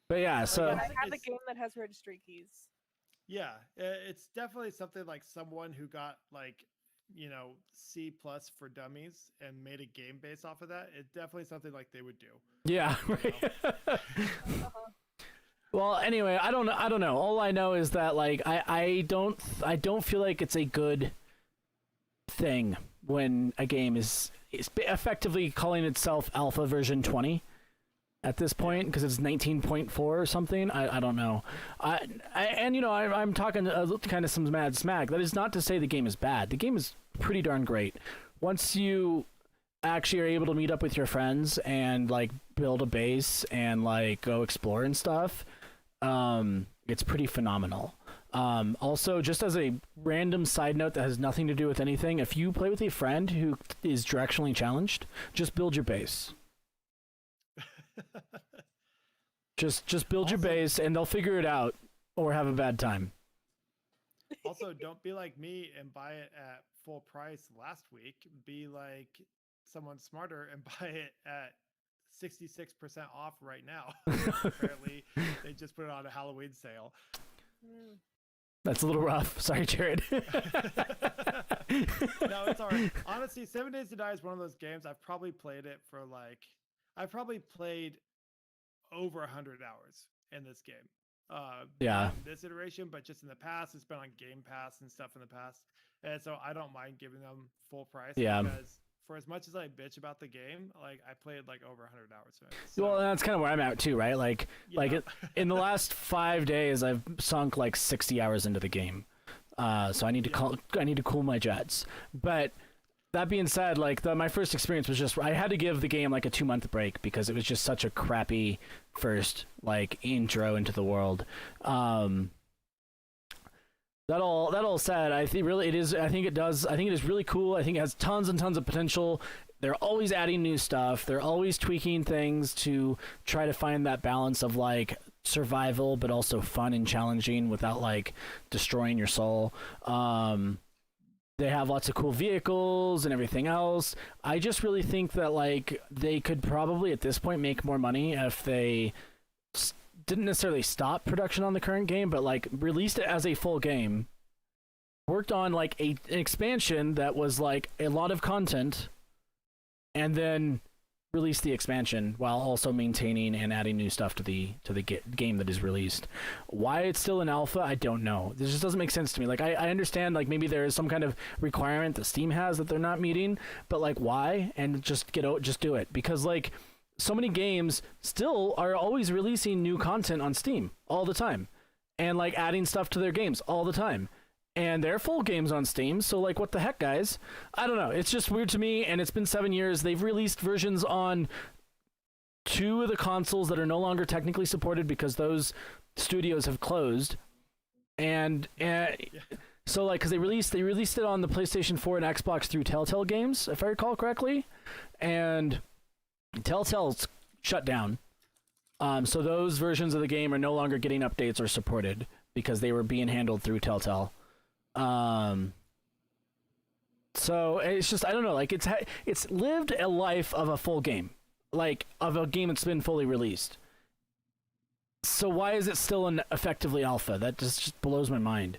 But yeah, so I have a game that has registry keys. Yeah, it's definitely something like someone who got like, C+ for dummies and made a game based off of that. It's definitely something like they would do. Yeah. Right. Well, anyway, I don't know. All I know is that like I don't feel like it's a good thing when a game is effectively calling itself alpha version 20 at this point because it's 19.4 or something. I don't know. I'm talking kind of some mad smack. That is not to say the game is bad. The game is pretty darn great. Once you actually are able to meet up with your friends and like build a base and like go explore and stuff, it's pretty phenomenal. Also, just as a random side note that has nothing to do with anything, if you play with a friend who is directionally challenged, just build your base. just build your base and they'll figure it out or have a bad time. Also, don't be like me and buy it at full price last week. Be like someone smarter and buy it at 66% off right now. Apparently, they just put it on a Halloween sale. That's a little rough. Sorry, Jared. No, it's all right. Honestly, 7 Days to Die is one of those games I've probably played it for like, I've probably played over 100 hours in this game. Yeah. This iteration, but just in the past, it's been on Game Pass and stuff in the past. And so I don't mind giving them full price. Yeah. Because for as much as I bitch about the game, like I played like over 100 hours of it. So, well, that's kind of where I'm at too, right? Like in the last 5 days, I've sunk like 60 hours into the game. So I need to cool my jets. But that being said, like my first experience was just I had to give the game like a 2-month break because it was just such a crappy first like intro into the world. That all said, I think it is really cool. I think it has tons and tons of potential. They're always adding new stuff. They're always tweaking things to try to find that balance of like survival, but also fun and challenging without like destroying your soul. They have lots of cool vehicles and everything else. I just really think that like they could probably at this point make more money if they didn't necessarily stop production on the current game, but like released it as a full game, worked on like an expansion that was like a lot of content, and then release the expansion while also maintaining and adding new stuff to the game that is released. Why it's still in alpha, I don't know. This just doesn't make sense to me. Like, I understand, like, maybe there is some kind of requirement that Steam has that they're not meeting, but like, why? And just do it, because like, so many games still are always releasing new content on Steam all the time, and like adding stuff to their games all the time. And they're full games on Steam, so like, what the heck, guys? I don't know. It's just weird to me, and it's been 7 years. They've released versions on 2 of the consoles that are no longer technically supported because those studios have closed. And so like, because they released it on the PlayStation 4 and Xbox through Telltale Games, if I recall correctly, and Telltale's shut down. So those versions of the game are no longer getting updates or supported because they were being handled through Telltale. So it's just, I don't know, like, it's lived a life of a full game, like of a game that's been fully released. So why is it still in effectively alpha? That just blows my mind.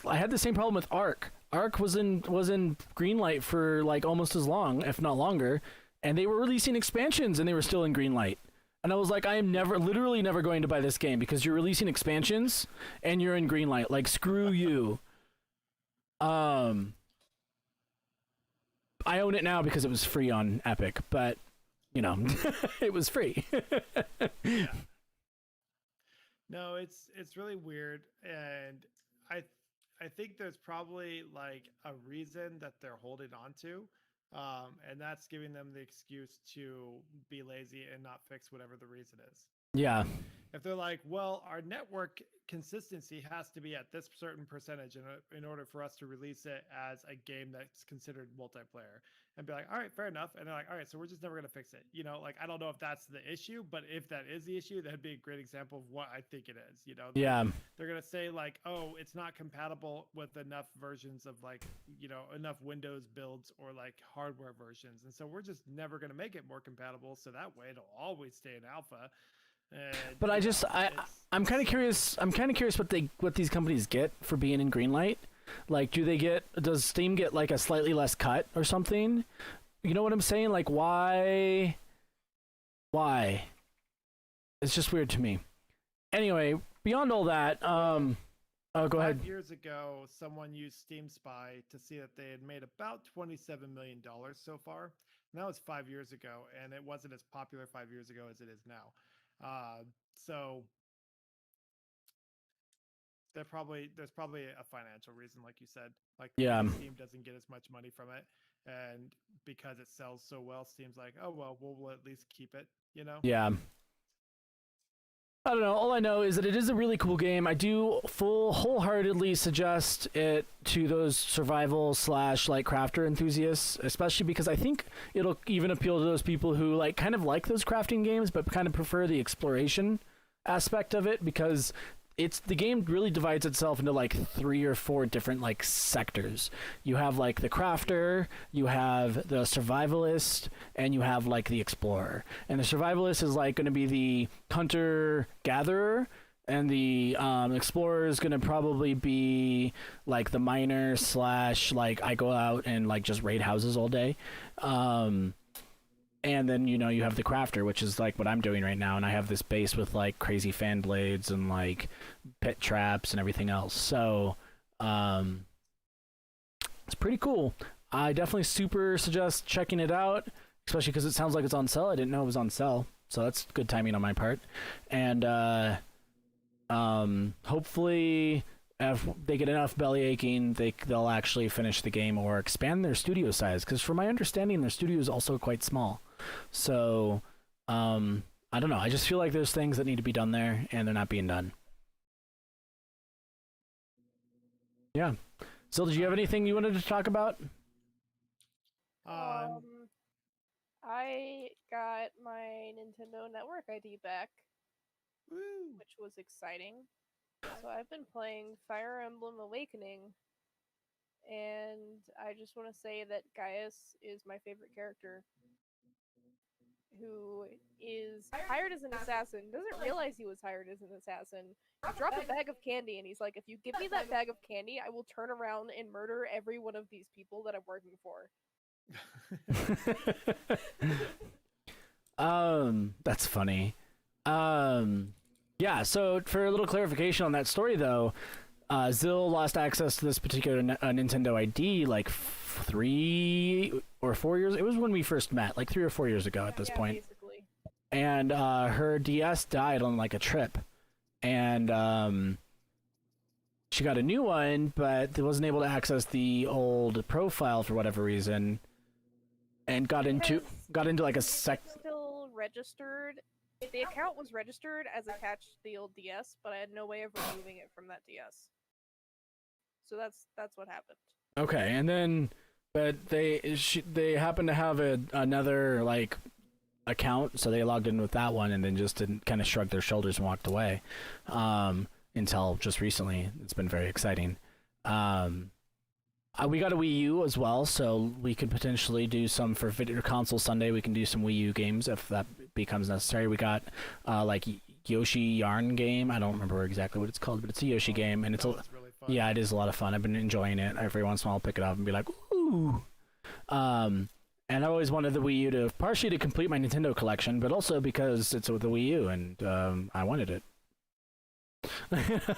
I had the same problem with Ark. Ark was in greenlight for like almost as long, if not longer, and they were releasing expansions and they were still in greenlight. And I was like, I am literally never going to buy this game because you're releasing expansions and you're in greenlight. Like, screw you. I own it now because it was free on Epic, but you know, it was free. Yeah. No, it's really weird, and I think there's probably like a reason that they're holding on to, and that's giving them the excuse to be lazy and not fix whatever the reason is. Yeah. If they're like, well, our network consistency has to be at this certain percentage in order for us to release it as a game that's considered multiplayer, and be like, all right, fair enough. And they're like, all right, so we're just never going to fix it. You know, like, I don't know if that's the issue, but if that is the issue, that'd be a great example of what I think it is. You know, Yeah. They're going to say like, oh, it's not compatible with enough versions of like, you know, enough Windows builds or like hardware versions. And so we're just never going to make it more compatible. So that way it'll always stay in alpha. But I'm kind of curious. I'm kind of curious what these companies get for being in greenlight. Like, does Steam get like a slightly less cut or something? You know what I'm saying? Like, why? It's just weird to me. Anyway, beyond all that, oh, go ahead. 5 years ago, someone used Steam Spy to see that they had made about $27 million so far. And that was 5 years ago, and it wasn't as popular 5 years ago as it is now. So there's probably a financial reason, like you said. Like, yeah, Steam doesn't get as much money from it, and because it sells so well, Steam's like, oh well, we'll at least keep it. You know? Yeah. I don't know. All I know is that it is a really cool game. I do wholeheartedly suggest it to those survival / like crafter enthusiasts, especially because I think it'll even appeal to those people who like kind of like those crafting games, but kind of prefer the exploration aspect of it, because the game really divides itself into like 3 or 4 different like sectors. You have like the crafter, you have the survivalist, and you have like the explorer. And the survivalist is like going to be the hunter gatherer, and the explorer is going to probably be like the miner / like I go out and like just raid houses all day. And then, you know, you have the crafter, which is like what I'm doing right now, and I have this base with like crazy fan blades and like pit traps and everything else. So it's pretty cool. I definitely super suggest checking it out, especially because it sounds like it's on sale. I didn't know it was on sale, so that's good timing on my part. And hopefully, if they get enough belly aching, they'll actually finish the game or expand their studio size, because from my understanding, their studio is also quite small. So I don't know. I just feel like there's things that need to be done there, and they're not being done. Yeah. So, did you have anything you wanted to talk about? I got my Nintendo Network ID back, which was exciting. So I've been playing Fire Emblem Awakening, and I just want to say that Gaius is my favorite character, who is hired as an assassin, doesn't realize he was hired as an assassin. You drop a bag of candy, and he's like, if you give me that bag of candy, I will turn around and murder every one of these people that I'm working for. That's funny. Yeah, so for a little clarification on that story, though, Zill lost access to this particular Nintendo ID like 3 or 4 years. It was when we first met, like 3 or 4 years ago at this Yeah, point. basically. And her DS died on like a trip, and she got a new one, but wasn't able to access the old profile for whatever reason, and got into like a It's still registered. The account was registered as attached to the old DS, but I had no way of removing it from that DS. So that's what happened. Okay, and then but they happen to have another like account, so they logged in with that one, and then just didn't kind of shrug their shoulders and walked away. Until just recently, it's been very exciting. We got a Wii U as well, so we could potentially do some for Video Console Sunday. We can do some Wii U games if that becomes necessary. We got like Yoshi Yarn game. I don't remember exactly what it's called, but it's a Yoshi game, and it's That was really fun. yeah, it is a lot of fun. I've been enjoying it. Every once in a while, I'll pick it up and be like, ooh. And I always wanted the Wii U to partially to complete my Nintendo collection, but also because it's with the Wii U, and I wanted it. It's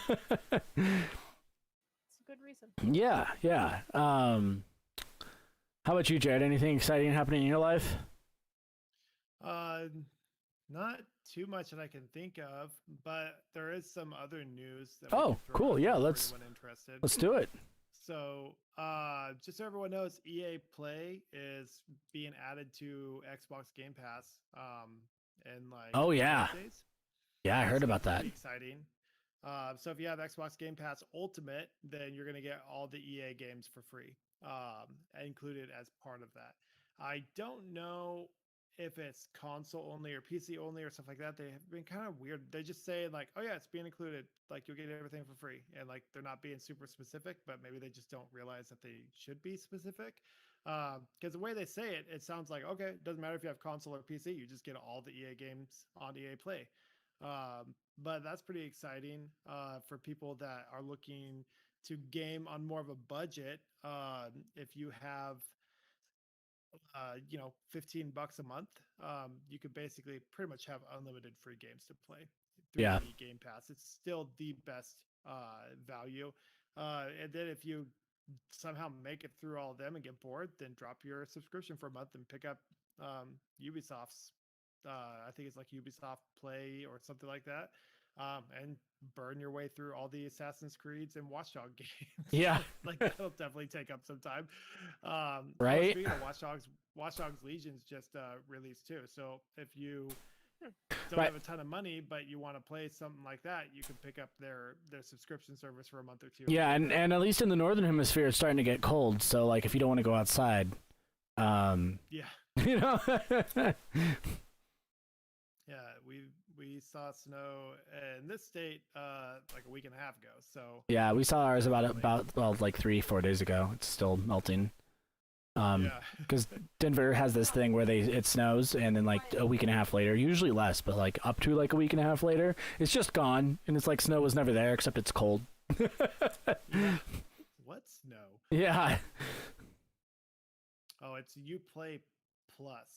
a good reason. Yeah, yeah. How about you, Jared? Anything exciting happening in your life? Not too much that I can think of, but there is some other news. That Oh, we can throw cool. out Yeah, there for let's anyone interested. do it. So, just so everyone knows, EA Play is being added to Xbox Game Pass. In like Oh, yeah. days. Yeah, I heard So about that's that. pretty exciting. So if you have Xbox Game Pass Ultimate, then you're gonna get all the EA games for free, included as part of that. I don't know if it's console only or PC only or stuff like that. They have been kind of weird. They just say like, "Oh yeah, it's being included. Like you'll get everything for free," and like they're not being super specific, but maybe they just don't realize that they should be specific. Because the way they say it, it sounds like okay, it doesn't matter if you have console or PC, you just get all the EA games on EA Play. But that's pretty exciting for people that are looking to game on more of a budget. If you have, $15 a month, you could basically pretty much have unlimited free games to play through Yeah. the Game Pass. It's still the best value. And then if you somehow make it through all of them and get bored, then drop your subscription for a month and pick up Ubisoft's. I think it's like Ubisoft Play or something like that, and burn your way through all the Assassin's Creeds and Watchdog games. Yeah. Like that'll definitely take up some time. Right? Speaking of Watch Dogs Legions just released too. So if you don't Right. have a ton of money, but you want to play something like that, you can pick up their subscription service for a month or two. Yeah, and at least in the northern hemisphere, it's starting to get cold. So like, if you don't want to go outside, Yeah. you know. Yeah, we saw snow in this state like a week and a half ago. So Yeah, we saw ours about like 3-4 days ago. It's still melting. yeah, Because Denver has this thing where it snows, and then like a week and a half later, usually less, but like up to like a week and a half later, it's just gone, and it's like snow was never there, except it's cold. yeah. What snow? Yeah. Oh, it's Uplay Plus.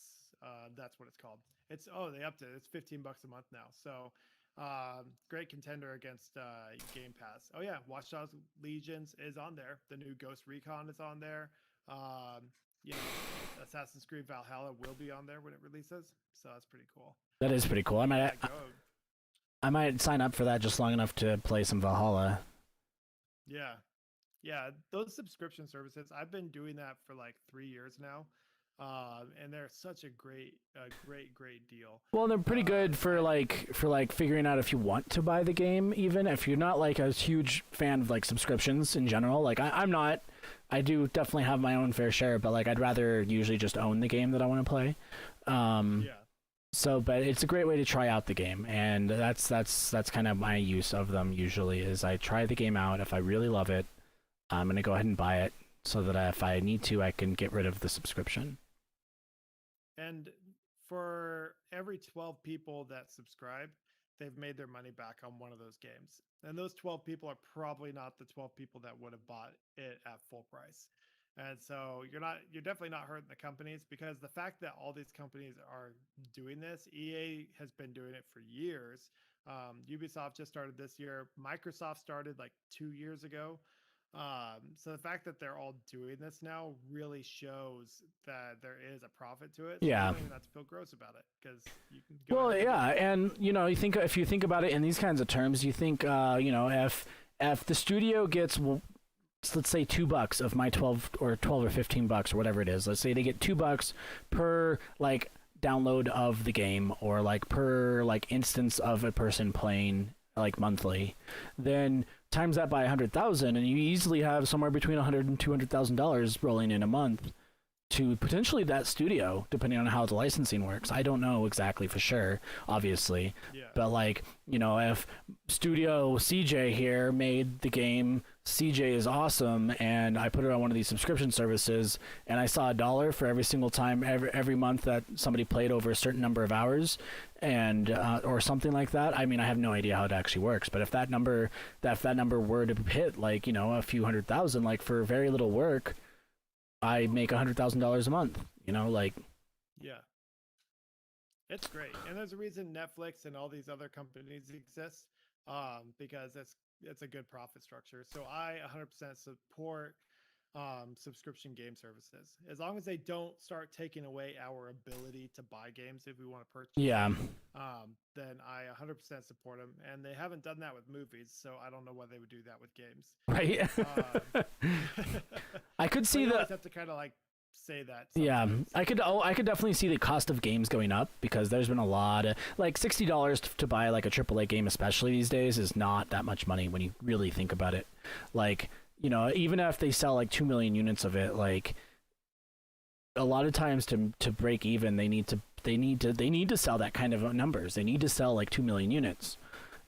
That's what it's called. They upped it. It's $15 a month now. So great contender against Game Pass. Oh yeah, Watch Dogs Legions is on there. The new Ghost Recon is on there. Assassin's Creed Valhalla will be on there when it releases. So that's pretty cool. That is pretty cool. I might sign up for that just long enough to play some Valhalla. Yeah. Yeah, those subscription services, I've been doing that for like 3 years now. And they're such a great deal. Well, they're pretty good for like figuring out if you want to buy the game, even if you're not like a huge fan of like subscriptions in general. Like I'm not. I do definitely have my own fair share, but like I'd rather usually just own the game that I want to play. Yeah. So, but it's a great way to try out the game, and that's kind of my use of them usually. Is I try the game out. If I really love it, I'm gonna go ahead and buy it, so that if I need to, I can get rid of the subscription. And for every 12 people that subscribe, they've made their money back on one of those games. And those 12 people are probably not the 12 people that would have bought it at full price. And so you're definitely not hurting the companies, because the fact that all these companies are doing this, EA has been doing it for years. Ubisoft just started this year. Microsoft started like 2 years ago. So the fact that they're all doing this now really shows that there is a profit to it. So Yeah. you don't even have to feel gross about it, because you can go Well, ahead and do it. yeah, and you know, if you think about it in these kinds of terms, you think, you know, if the studio gets, well, let's say $2 of my 12 or $15 or whatever it is. Let's say they get $2 per like download of the game, or like per like instance of a person playing like monthly, then times that by 100,000, and you easily have somewhere between $100,000 and $200,000 rolling in a month to potentially that studio, depending on how the licensing works. I don't know exactly for sure, obviously, Yeah. but like, you know, if Studio CJ here made the game CJ is Awesome, and I put it on one of these subscription services, and I saw $1 for every single time every month that somebody played over a certain number of hours, and or something like that. I mean, I have no idea how it actually works, but if that number were to hit, like, you know, a few 100,000, like for very little work, I make $100,000 a month, you know, like. Yeah. It's great. And there's a reason Netflix and all these other companies exist, because it's a good profit structure. So I 100% support subscription game services, as long as they don't start taking away our ability to buy games if we want to purchase. Yeah. Then I 100% support them, and they haven't done that with movies, so I don't know why they would do that with games. Right. I could see you the. always have to kind of like say that. Yeah, sometimes. I could definitely see the cost of games going up, because there's been a lot of, like, $60 to buy like a AAA game, especially these days, is not that much money when you really think about it. Like, you know, even if they sell like 2 million units of it, like, a lot of times to break even, they need to sell that kind of numbers. They need to sell like 2 million units.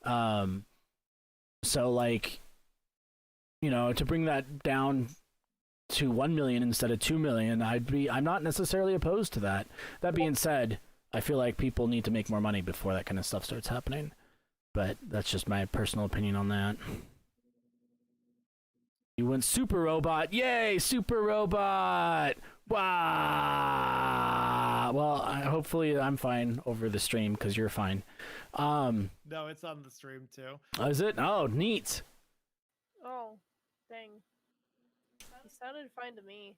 So like, you know, to bring that down to 1 million instead of 2 million, I'm not necessarily opposed to that. That being said, I feel like people need to make more money before that kind of stuff starts happening. But that's just my personal opinion on that. You went Super Robot. Yay, Super Robot. Wow. Well, hopefully I'm fine over the stream, because you're fine. No, it's on the stream too. Is it? Oh, neat. Oh, dang. He sounded fine to me.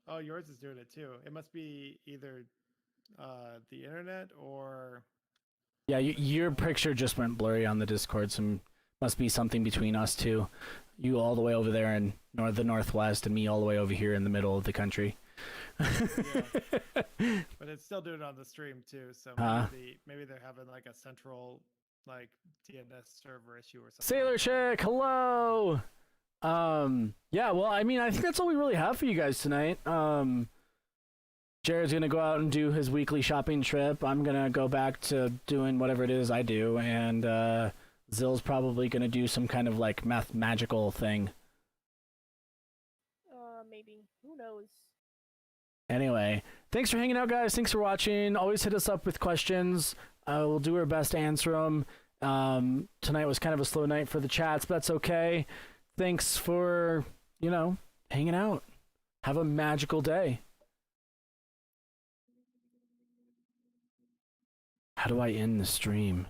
Oh, yours is doing it too. It must be either the internet or. Yeah, your picture just went blurry on the Discord. Must be something between us two. You all the way over there in the Northwest, and me all the way over here in the middle of the country. Yeah. But it's still doing it on the stream too, so maybe they're having like a central like DNS server issue or something. Sailor Chick, hello. Yeah, well, I mean, I think that's all we really have for you guys tonight. Jared's gonna go out and do his weekly shopping trip. I'm gonna go back to doing whatever it is I do, and Zill's probably gonna do some kind of like magical thing. Maybe. Who knows? Anyway, thanks for hanging out, guys. Thanks for watching. Always hit us up with questions. We'll do our best to answer them. Tonight was kind of a slow night for the chats, but that's okay. Thanks for, you know, hanging out. Have a magical day. How do I end the stream?